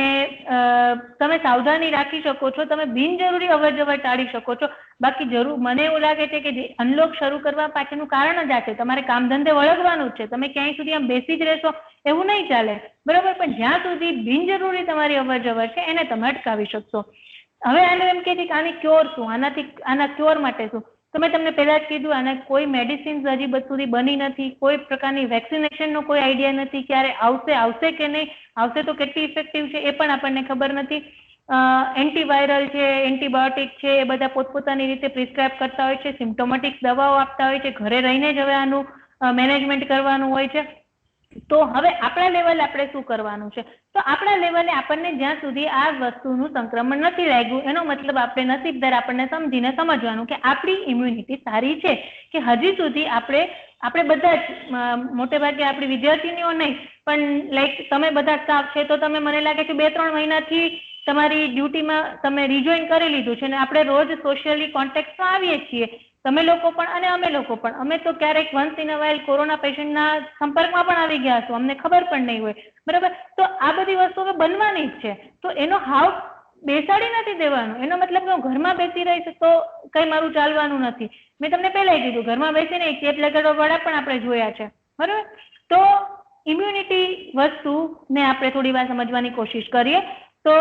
તમે સાવધાની રાખી શકો છો, તમે બિનજરૂરી અવરજવર ટાળી શકો છો. બાકી મને એવું લાગે છે કે જે અનલોક શરૂ કરવા પાછળનું કારણ જ આ છે. તમારે કામ ધંધે વળગવાનું જ છે. તમે ક્યાંય સુધી આમ બેસી જ રહેશો એવું નહીં ચાલે. બરોબર. પણ જ્યાં સુધી બિનજરૂરી તમારી અવરજવર છે એને તમે અટકાવી શકશો. હવે આને એમ કે આની ક્યોર શું, આના ક્યોર માટે શું? તો મેં તમને પહેલા જ કીધું, આને કોઈ મેડિસિન્સ હજી સુધી બની નથી, કોઈ પ્રકારની વેક્સિનેશનનો કોઈ આઈડિયા નથી. ક્યારે આવશે કે નહીં આવશે, તો કેટલી ઇફેક્ટિવ છે એ પણ આપણને ખબર નથી. એન્ટીવાયરલ છે, એન્ટીબાયોટિક છે, એ બધા પોતપોતાની રીતે પ્રિસ્ક્રાઇબ કરતા હોય છે, સિમ્પ્ટોમેટિક દવાઓ આપતા હોય છે, ઘરે રહીને જ હવે આનું મેનેજમેન્ટ કરવાનું હોય છે. તો હવે આપણા લેવલે આપણે શું કરવાનું છે? તો આપણા લેવલે આપણને જ્યાં સુધી આ વસ્તુનું સંક્રમણ નથી લાગ્યું એનો મતલબ આપણે નસીબદાર, આપણને સમજવાનું કે આપણી ઇમ્યુનિટી સારી છે કે હજી સુધી આપણે બધા જ મોટે ભાગે આપણી વિદ્યાર્થીનીઓ નહીં પણ લાઈક તમે બધા સ્ટાફ છે તો તમે મને લાગે છે 2-3 મહિનાથી તમારી ડ્યુટીમાં તમે રિજોઈન કરી લીધું છે અને આપણે રોજ સોશિયલી કોન્ટેક્ટમાં આવીએ છીએ. તમે લોકો પણ અને અમે લોકો પણ. અમે તો ક્યારેક once in a while corona પેશન્ટના સંપર્કમાં પણ આવી ગયા છો, અમને ખબર પણ નહીં હોય. બરાબર. તો આ બધી વસ્તુ હવે બનવાની જ છે. તો એનો હાવ બેસાડી નથી દેવાનો. એનો મતલબ કે હું ઘરમાં બેસી રહીશ તો કઈ મારું ચાલવાનું નથી. મેં તમને પહેલા કીધું ઘરમાં બેસીને ચેપ લગાડવા વાળા પણ આપણે જોયા છે. બરાબર. તો ઇમ્યુનિટી વસ્તુને આપણે થોડી વાર સમજવાની કોશિશ કરીએ. તો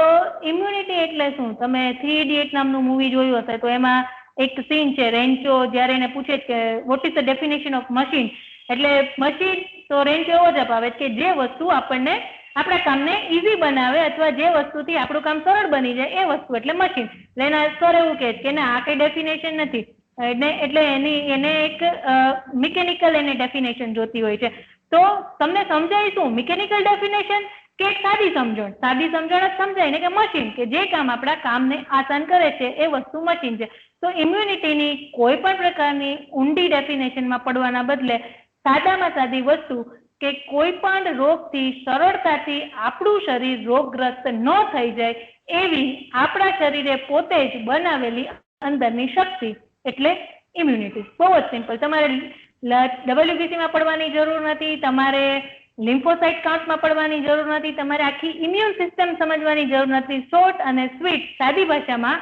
ઇમ્યુનિટી એટલે શું? તમે 3 Idiots નામનું મૂવી જોયું હશે તો એમાં એક સીન છે, રેન્ચો જ્યારે એને પૂછે કે what is the definition of machine, એટલે મશીન તો રેન્ચો એવો જવાબ આવે કે જે વસ્તુ આપણને આપણા કામને ઈઝી બનાવે અથવા જે વસ્તુથી આપણું કામ સરળ બની જાય એ વસ્તુ એટલે મશીન. એના સર એવું કહે કે ના, આ કઈ ડેફિનેશન નથી. એટલે એને એક મિકેનિકલ એને ડેફિનેશન જોતી હોય છે. તો તમને સમજાય શું મિકેનિકલ ડેફિનેશન કે સાદી સમજણ? સાદી સમજણ જ સમજાય ને કે મશીન કે જે કામ આપણા કામને આસાન કરે છે એ વસ્તુ મશીન છે. તો ઇમ્યુનિટીની કોઈ પણ પ્રકારની ઊંડી ડેફિનેશનમાં પડવાના બદલે સાદામાં સાદી વસ્તુ કે કોઈ પણ રોગથી સરળતાથી આપણું શરીર રોગગ્રસ્ત ન થઈ જાય એવી આપણા શરીરે પોતે જ બનાવેલી અંદરની શક્તિ એટલે ઇમ્યુનિટી. બહુ જ સિમ્પલ. તમારે WBC માં પડવાની જરૂર નથી, તમારે લિમ્ફોસાઇટ કાઉન્ટમાં પડવાની જરૂર નથી, તમારે આખી ઇમ્યુન સિસ્ટમ સમજવાની જરૂર નથી. શોર્ટ અને સ્વીટ સાદી ભાષામાં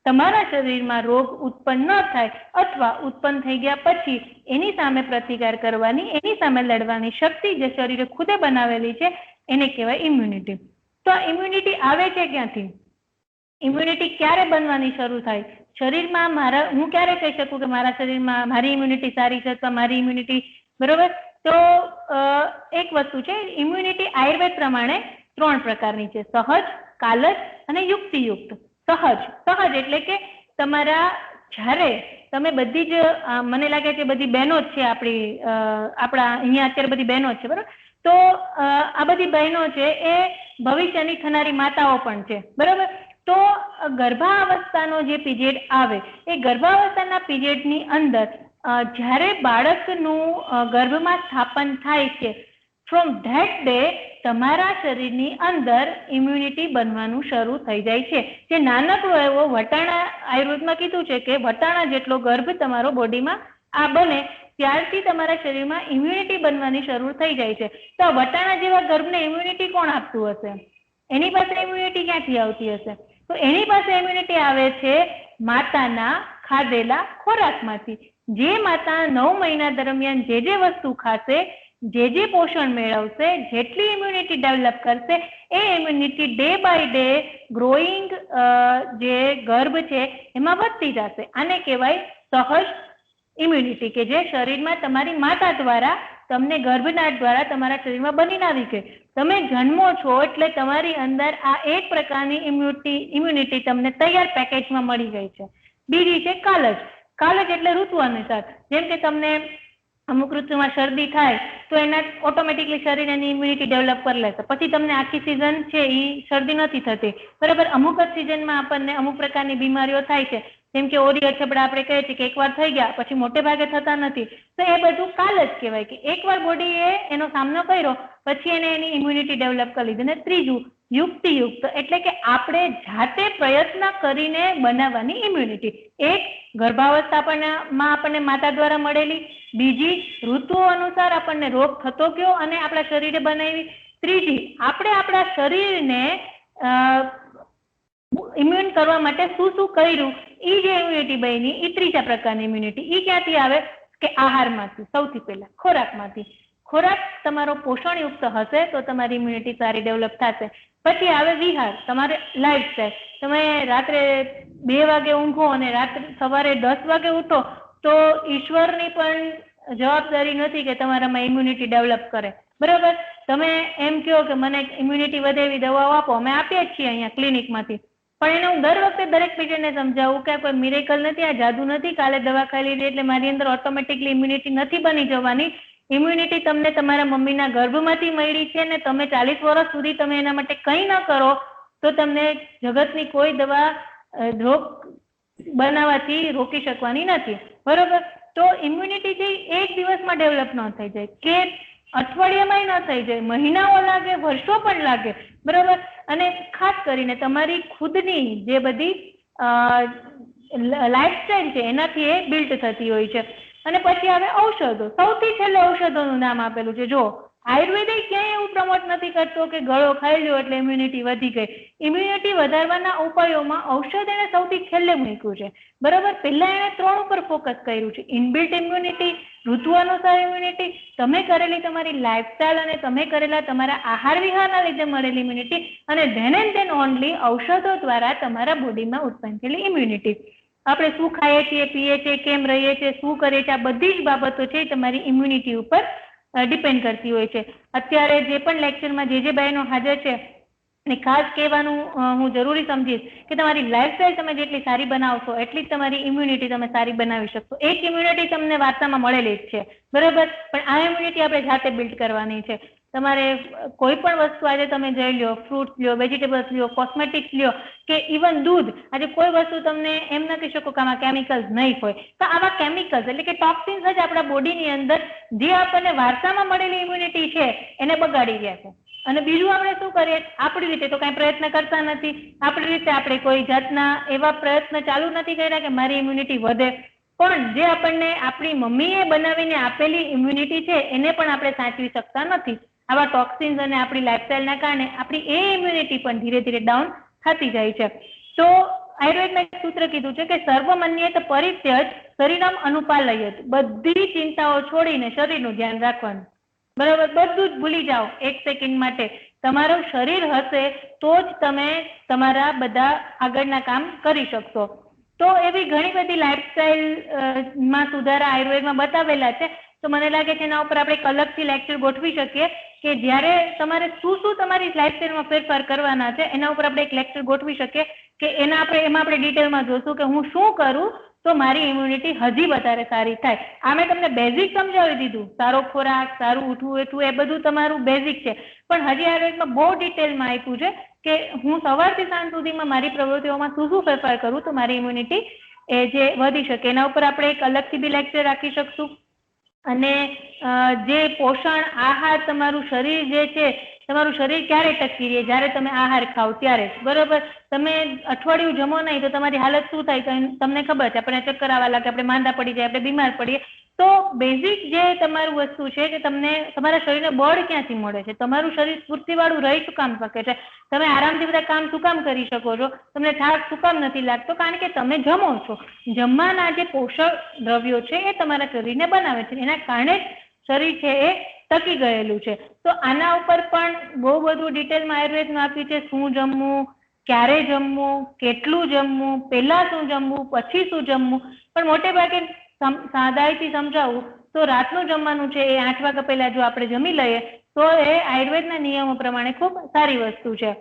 તમારા શરીરમાં રોગ ઉત્પન્ન ન થાય અથવા ઉત્પન્ન થઈ ગયા પછી એની સામે પ્રતિકાર કરવાની, એની સામે લડવાની શક્તિ જે શરીરે ખુદે બનાવેલી છે એને કહેવાય ઇમ્યુનિટી. તો આ ઇમ્યુનિટી આવે છે ક્યાંથી? ઇમ્યુનિટી ક્યારે બનવાની શરૂ થાય? શરીરમાં હું ક્યારે કહી શકું કે મારા શરીરમાં મારી ઇમ્યુનિટી સારી છે અથવા મારી ઇમ્યુનિટી બરોબર? તો એક વસ્તુ છે, ઇમ્યુનિટી આયુર્વેદ પ્રમાણે 3 પ્રકારની છે: સહજ, કાલજ અને યુક્તિયુક્ત. સહજ એટલે કે તમારા જ્યારે તમે બધી જ મને લાગે છે બધી બહેનો જ છે આપણા અહીંયા અત્યારે બધી બહેનો જ છે બરોબર? તો આ બધી બહેનો છે એ ભવિષ્યની થનારી માતાઓ પણ છે બરોબર? તો ગર્ભાવસ્થાનો જે પીરિયડ આવે એ ગર્ભાવસ્થાના પીરિયડની અંદર જ્યારે બાળકનું ગર્ભમાં સ્થાપન થાય છે, ફ્રોમ ધેટ ડે તમારા શરીરની અંદર ઇમ્યુનિટી બનવાનું શરૂ થઈ જાય છે. જે નાનકડો એવો વટાણા, આયુર્વેદમાં કીધું છે કે વટાણા જેટલો ગર્ભ તમારો બોડીમાં આ બને ત્યારથી તમારા શરીરમાં ઇમ્યુનિટી બનવાની શરૂ થઈ જાય છે. તો આ વટાણા જેવા ગર્ભને ઇમ્યુનિટી કોણ આપતું હશે? એની પાસે ઇમ્યુનિટી ક્યાંથી આવતી હશે? તો એની પાસે ઇમ્યુનિટી આવે છે માતાના ખાધેલા ખોરાકમાંથી. જે માતા 9 મહિના દરમિયાન જે વસ્તુ ખાશે, જે પોષણ મેળવશે, જેટલી ઇમ્યુનિટી ડેવલપ કરશે એ immunity day by day growing જે ગર્ભ છે એમાં વધતી જશે. આને કહેવાય સહજ ઇમ્યુનિટી કે જે શરીરમાં તમારી માતા દ્વારા તમને ગર્ભનાળ દ્વારા તમારા શરીરમાં બનીને આવી ગઈ. તમે જન્મો છો એટલે તમારી અંદર આ એક પ્રકારની ઇમ્યુનિટી તમને તૈયાર પેકેજમાં મળી ગઈ છે. બીજી છે કાલજ. કાલજ એટલે ઋતુ અનુસાર. જેમ કે તમને અમુક ઋતુમાં શરદી થાય તો એના ઓટોમેટિકલી શરીર એની ઇમ્યુનિટી ડેવલપ કરી લેશે. પછી તમને આખી સિઝન છે એ શરદી નથી થતી બરાબર? અમુક જ સિઝનમાં આપણને અમુક પ્રકારની બીમારીઓ થાય છે, જેમ કે ઓરી અછબડા આપણે કહીએ છીએ કે એકવાર થઈ ગયા પછી મોટે ભાગે થતા નથી. તો એ બધું કાલ જ કહેવાય કે એકવાર બોડીએ એનો સામનો કર્યો પછી એને એની ઇમ્યુનિટી ડેવલપ કરી લીધી. અને ત્રીજું યુક્તિયુક્ત એટલે કે આપણે જાતે પ્રયત્ન કરીને બનાવવાની ઇમ્યુનિટી. એક ગર્ભાવસ્થામાં આપણને માતા દ્વારા મળેલી, બીજી ઋતુઓ અનુસાર આપણને રોગ થતો ગયો અને આપણા શરીરે બનાવી, ત્રીજી આપણે આપણા શરીરને ઇમ્યુન કરવા માટે શું કર્યું એ જે ઇમ્યુનિટી બની એ ત્રીજા પ્રકારની ઇમ્યુનિટી. એ ક્યાંથી આવે કે આહારમાંથી. સૌથી પહેલા ખોરાકમાંથી. ખોરાક તમારો પોષણયુક્ત હશે તો તમારી ઇમ્યુનિટી સારી ડેવલપ થશે. પછી આવે વિહાર, તમારે લાઈફસ્ટાઈલ. તમે રાત્રે 2 વાગે ઊંઘો અને રાત્રે સવારે 10 વાગે ઉઠો તો ઈશ્વરની પણ જવાબદારી નથી કે તમારામાં ઇમ્યુનિટી ડેવલપ કરે બરાબર? તમે એમ કહો કે મને ઇમ્યુનિટી વધે એવી દવાઓ આપો, અમે આપીએ જ છીએ અહીંયા ક્લિનિકમાંથી, પણ એને હું દર વખતે દરેક પેશન્ટને સમજાવું કે કોઈ મિરેકલ નથી, આ જાદુ નથી, કાલે દવા ખાઈ લીધી એટલે મારી અંદર ઓટોમેટિકલી ઇમ્યુનિટી નથી બની જવાની. ઇમ્યુનિટી તમને તમારા મમ્મીના ગર્ભમાંથી મળી છે ને તમે 40 વર્ષ સુધી તમે એના માટે કંઈ ન કરો તો તમને જગતની કોઈ દવા રોગ બનાવવાથી રોકી શકવાની નથી બરોબર? તો ઇમ્યુનિટી જે એક દિવસમાં ડેવલપ ન થઈ જાય કે અઠવાડિયામાં ન થઈ જાય, મહિનાઓ લાગે, વર્ષો પણ લાગે બરોબર? અને ખાસ કરીને તમારી ખુદની જે બધી લાઈફસ્ટાઈલ છે એનાથી એ બિલ્ડ થતી હોય છે. અને પછી આવે ઔષધો. સૌથી છેલ્લે ઔષધોનું નામ આપેલું છે. જો આયુર્વેદ ક્યાંય એવું પ્રમોટ નથી કરતો કે ગળો ખાઈ લ્યો એટલે ઇમ્યુનિટી વધી ગઈ. ઇમ્યુનિટી વધારવાના ઉપાયોમાં ઔષધ એને સૌથી છેલ્લે મૂક્યું છે બરોબર? પહેલા એને 3 ઉપર ફોકસ કર્યું છે: ઇનબિલ્ટ ઇમ્યુનિટી, ઋતુ અનુસાર ઇમ્યુનિટી, તમે કરેલી તમારી લાઈફસ્ટાઈલ અને તમે કરેલા તમારા આહાર વિહારના લીધે મળેલી ઇમ્યુનિટી, અને ધેન એન્ડ ધેન ઓનલી ઔષધો દ્વારા તમારા બોડીમાં ઉત્પન્ન થયેલી ઇમ્યુનિટી. આપણે શું ખાઈએ છીએ, પીએ છીએ, કેમ રહીએ છીએ, શું કરીએ છીએ, આ બધી જ બાબતો છે તમારી ઇમ્યુનિટી ઉપર ડિપેન્ડ કરતી હોય છે. અત્યારે જે પણ લેક્ચરમાં જે બહેનો હાજર છે અને ખાસ કહેવાનું હું જરૂરી સમજીશ કે તમારી લાઈફસ્ટાઈલ તમે જેટલી સારી બનાવશો એટલી જ તમારી ઇમ્યુનિટી તમે સારી બનાવી શકશો. એક ઇમ્યુનિટી તમને વારસામાં મળેલી જ છે, બરાબર, પણ આ ઇમ્યુનિટી આપણે જાતે બિલ્ડ કરવાની છે. તમારે કોઈ પણ વસ્તુ આજે તમે જઈ લ્યો, ફ્રૂટ્સ લ્યો, વેજીટેબલ્સ લ્યો, કોસ્મેટિક્સ લ્યો કે ઇવન દૂધ, આજે કોઈ વસ્તુ તમને એમ નથી શકો કે આમાં કેમિકલ્સ નહીં હોય, તો આવા કેમિકલ્સ એટલે કે ટોક્સિન્સ જ આપણા બોડીની અંદર જે આપણને વારસામાં મળેલી ઇમ્યુનિટી છે એને બગાડી રહ્યા છે. અને બીજું આપણે શું કરીએ, આપણી રીતે તો કાંઈ પ્રયત્ન કરતા નથી, આપણી રીતે આપણે કોઈ જાતના એવા પ્રયત્ન ચાલુ નથી કર્યા કે મારી ઇમ્યુનિટી વધે, પણ જે આપણને આપણી મમ્મીએ બનાવીને આપેલી ઇમ્યુનિટી છે એને પણ આપણે સાચવી શકતા નથી. આવા ટોક્સિન્સ અને આપણી લાઈફસ્ટાઈલના કારણે આપણી એ ઇમ્યુનિટી પણ ધીરે ધીરે ડાઉન થતી જાય છે. તો આયુર્વેદમાં એક સૂત્ર કીધું છે કે સર્વમન્યેત પરિત્યજ શરીરમ અનુપાલયત, બધી ચિંતાઓ છોડીને શરીરનું ધ્યાન રાખવાનું, બરાબર, બધું જ ભૂલી જાઓ એક સેકન્ડ માટે. તમારું શરીર હશે તો જ તમે તમારા બધા આગળના કામ કરી શકશો. તો એવી ઘણી બધી લાઈફસ્ટાઈલ માં સુધારા આયુર્વેદમાં બતાવેલા છે. તો મને લાગે છે એના ઉપર આપણે એક અલગથી લેક્ચર ગોઠવી શકીએ કે જ્યારે તમારે શું શું તમારી લાઈફસ્ટાઈલમાં ફેરફાર કરવાના છે એના ઉપર આપણે એક લેક્ચર ગોઠવી શકીએ કે એમાં આપણે ડિટેલમાં જોશું કે હું શું કરું તો મારી ઇમ્યુનિટી હજી વધારે સારી થાય. આ મેં તમને બેઝિક સમજાવી દીધું, સારો ખોરાક, સારું ઉઠવું બેઠવું એ બધું તમારું બેઝિક છે, પણ હજી આયુર્વેદમાં બહુ ડિટેલમાં આપ્યું છે કે હું સવારથી સાંજ સુધીમાં મારી પ્રવૃત્તિઓમાં શું શું ફેરફાર કરું તો મારી ઇમ્યુનિટી એ જે વધી શકે. એના ઉપર આપણે એક અલગથી બી લેક્ચર રાખી શકશું. અને જે પોષણ આહાર તમારું શરીર જે છે, તમારું શરીર ક્યારે ટકી રહે, જ્યારે તમે આહાર ખાઓ ત્યારે, બરોબર. તમે અઠવાડિયું જમો નહીં તો તમારી હાલત શું થાય તમને ખબર છે, આપણે ચક્કર આવવા લાગે, આપણે માંદા પડી જાય, આપણે બીમાર પડીએ. તો બેઝિક જે તમારું વસ્તુ છે કે તમને તમારા શરીરને બળ ક્યાંથી મળે છે, તમારું શરીર સ્ફૂર્તિવાળું રહી શું કામ શકે છે, તમે આરામથી બધા કામ શું કામ કરી શકો છો, તમને થાક શું કામ નથી લાગતો, કારણ કે તમે જમો છો. જમવાના જે પોષક દ્રવ્યો છે એ તમારા શરીરને બનાવે છે, એના કારણે શરીર છે એ ટકી ગયેલું છે. તો આના ઉપર પણ બહુ બધું ડિટેલમાં આયુર્વેદમાં આપ્યું છે, શું જમવું, ક્યારે જમવું, કેટલું જમવું, પહેલા શું જમવું, પછી શું જમવું. પણ મોટે ભાગે સાદાઈથી સમજાવું તો રાતનું જમવાનું છે એ 8 વાગ્યા પહેલા જો આપણે જમી લઈએ તો એ આયુર્વેદના નિયમો પ્રમાણે ખૂબ સારી વસ્તુ છે.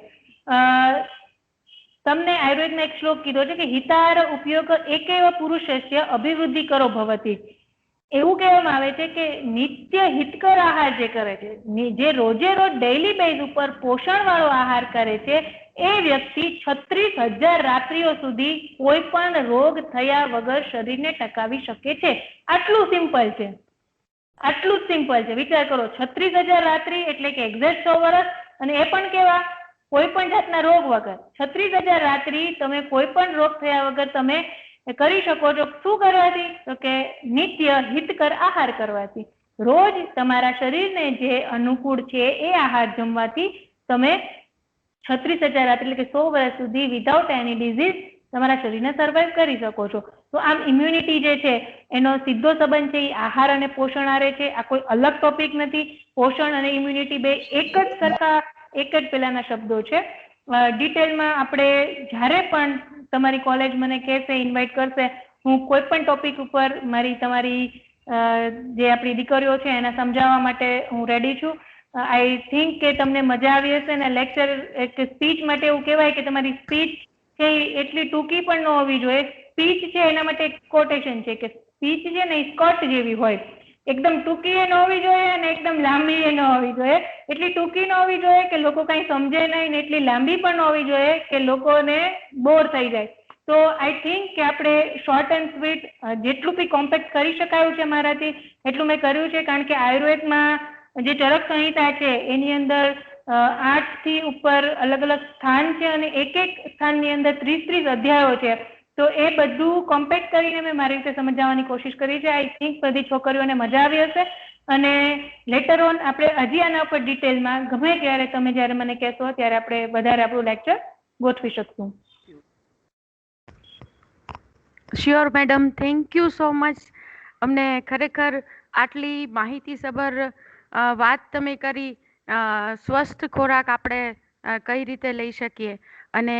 તમને આયુર્વેદમાં એક શ્લોક કીધો છે કે હિતાર ઉપયોગ એકેવ પુરુષસ્ય અભિવૃદ્ધિ કરો ભવતી. એવું કહેવામાં આવે છે કે નિત્ય હિતકર આહાર જે કરે છે, જે રોજે રોજ ડેઇલી બેઝ ઉપર પોષણ વાળો આહાર કરે છે, એ વ્યક્તિ 36,000 રાત્રિઓ સુધી કોઈ પણ રોગ થયા વગર શરીરને ટકાવી શકે છે. આટલું સિમ્પલ છે, આટલું જ સિમ્પલ છે. વિચાર કરો, 36,000 રાત્રિ એટલે કે એક્ઝેક્ટ 100 વર્ષ, અને એ પણ કેવા, કોઈ પણ જાતના રોગ વગર. 36,000 રાત્રિ તમે કોઈ પણ રોગ થયા વગર તમે કરી શકો છો. શું કરવાથી? તો કે નિત્ય હિતકર આહાર કરવાથી. રોજ તમારા શરીરને જે અનુકૂળ છે એ આહાર જમવાથી તમે 36,000 રાત્રિ એટલે કે 100 વર્ષ સુધી વિધાઉટ એની ડિઝીઝ તમારા શરીરને સર્વાઈવ કરી શકો છો. તો આમ ઇમ્યુનિટી જે છે એનો સીધો સંબંધ છે એ આહાર અને પોષણ આરે છે. આ કોઈ અલગ ટોપિક નથી. પોષણ અને ઇમ્યુનિટી બે એક જ સરખા, એક જ પેલાના શબ્દો છે. ડિટેલમાં આપણે જ્યારે પણ તમારી કોલેજ મને કહેશે, ઇન્વાઇટ કરશે, હું કોઈ પણ ટોપિક ઉપર તમારી જે આપણી દીકરીઓ છે એને સમજાવવા માટે હું રેડી છું. આઈ થિંક કે તમને મજા આવી હશે. અને લેક્ચર એક સ્પીચ માટે એવું કહેવાય કે તમારી સ્પીચ છે એટલી ટૂંકી પણ ન હોવી જોઈએ. સ્પીચ છે એના માટે એક કોટેશન છે કે સ્પીચ છે ને એ સ્કર્ટ જેવી હોય, એકદમ ટૂંકી એ ન હોવી જોઈએ અને એકદમ લાંબી એ ન હોવી જોઈએ. એટલી ટૂંકી ન હોવી જોઈએ કે લોકો કંઈ સમજે નહીં, ને એટલી લાંબી પણ ન હોવી જોઈએ કે લોકોને બોર થઈ જાય. તો આઈ થિંક કે આપણે શોર્ટ એન્ડ સ્વીટ જેટલું બી કોમ્પેક્ટ કરી શકાયું છે મારાથી એટલું મેં કર્યું છે. કારણ કે આયુર્વેદમાં જે ચરક સંહિતા છે એની અંદર 8 થી ઉપર અલગ અલગ સ્થાન છે અને એક એક સ્થાનની અંદર 30 અધ્યાયો છે. તો એ બધું કોમ્પેક્ટ કરીને મેં મારી રીતે સમજાવવાની કોશિશ કરી છે. આઈ થિંક બધી છોકરીઓને મજા આવી હશે. અને લેટર ઓન આપણે હજી આના ઉપર ડિટેલમાં ગમે ત્યારે તમે જ્યારે મને કહેશો ત્યારે આપણે વધારે આપણું લેક્ચર ગોઠવી શકશું. Sure madam, thank you so much. અમને ખરેખર આટલી માહિતીસભર વાત તમે કરી. સ્વસ્થ ખોરાક આપણે કઈ રીતે લઈ શકીએ અને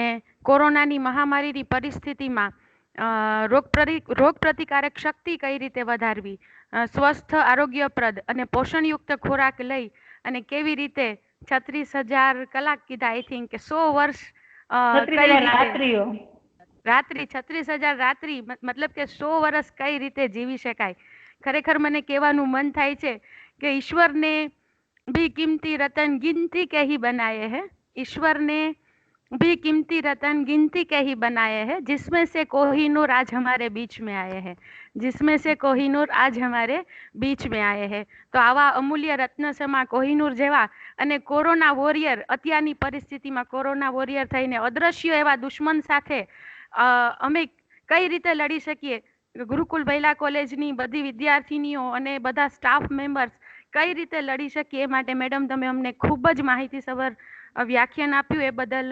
કોરોનાની મહામારીની પરિસ્થિતિમાં રોગ પ્રતિકારક શક્તિ કઈ રીતે વધારવી, સ્વસ્થ, આરોગ્યપ્રદ અને પોષણયુક્ત ખોરાક લઈ અને કેવી રીતે 36,000 કલાક કીધા. આઈ થિંક કે 100 વર્ષ 36,000 રાત્રિઓ. રાત્રિ 36,000 રાત્રિ મતલબ કે 100 વર્ષ કઈ રીતે જીવી શકાય. ખરેખર મને કહેવાનું મન થાય છે કે ईश्वर ने भी कीमती रतन गिनती के ही बनाए हैं. ईश्वर ने भी कीमती रतन गिनती के ही बनाए हैं, जिसमें से कोहिनूर आज हमारे बीच में आए हैं, जिसमें से कोहिनूर आज हमारे बीच में आए हैं. તો આવા અમૂલ્ય રત્ન સમા કોહિનૂર જેવા અને કોરોના વોરિયર, અત્યારની પરિસ્થિતિમાં કોરોના વોરિયર થઈને અદ્રશ્ય એવા દુશ્મન સાથે અમે કઈ રીતે લડી શકીએ. ગુરુકુલ મહિલા કોલેજની બધી વિદ્યાર્થીનીઓ અને બધા સ્ટાફ મેમ્બર્સ કઈ રીતે લડી શકીએ એ માટે મેડમ તમે અમને ખૂબ જ માહિતીસભર વ્યાખ્યાન આપ્યું, એ બદલ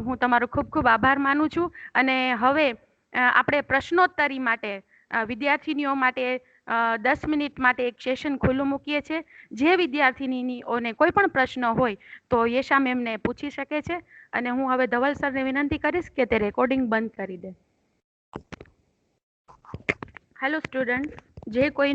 હું તમારો ખૂબ ખૂબ આભાર માનું છું. અને હવે આપણે પ્રશ્નોત્તરી માટે વિદ્યાર્થીનીઓ માટે 10 મિનિટ માટે એક સેશન ખુલ્લું મૂકીએ છીએ. જે વિદ્યાર્થીનીઓને કોઈ પણ પ્રશ્ન હોય તો યેશા મેમને પૂછી શકે છે. અને હું હવે ધવલ સરને વિનંતી કરીશ કે તે રેકોર્ડિંગ બંધ કરી દે. હેલો સ્ટુડન્ટ, જે કોઈ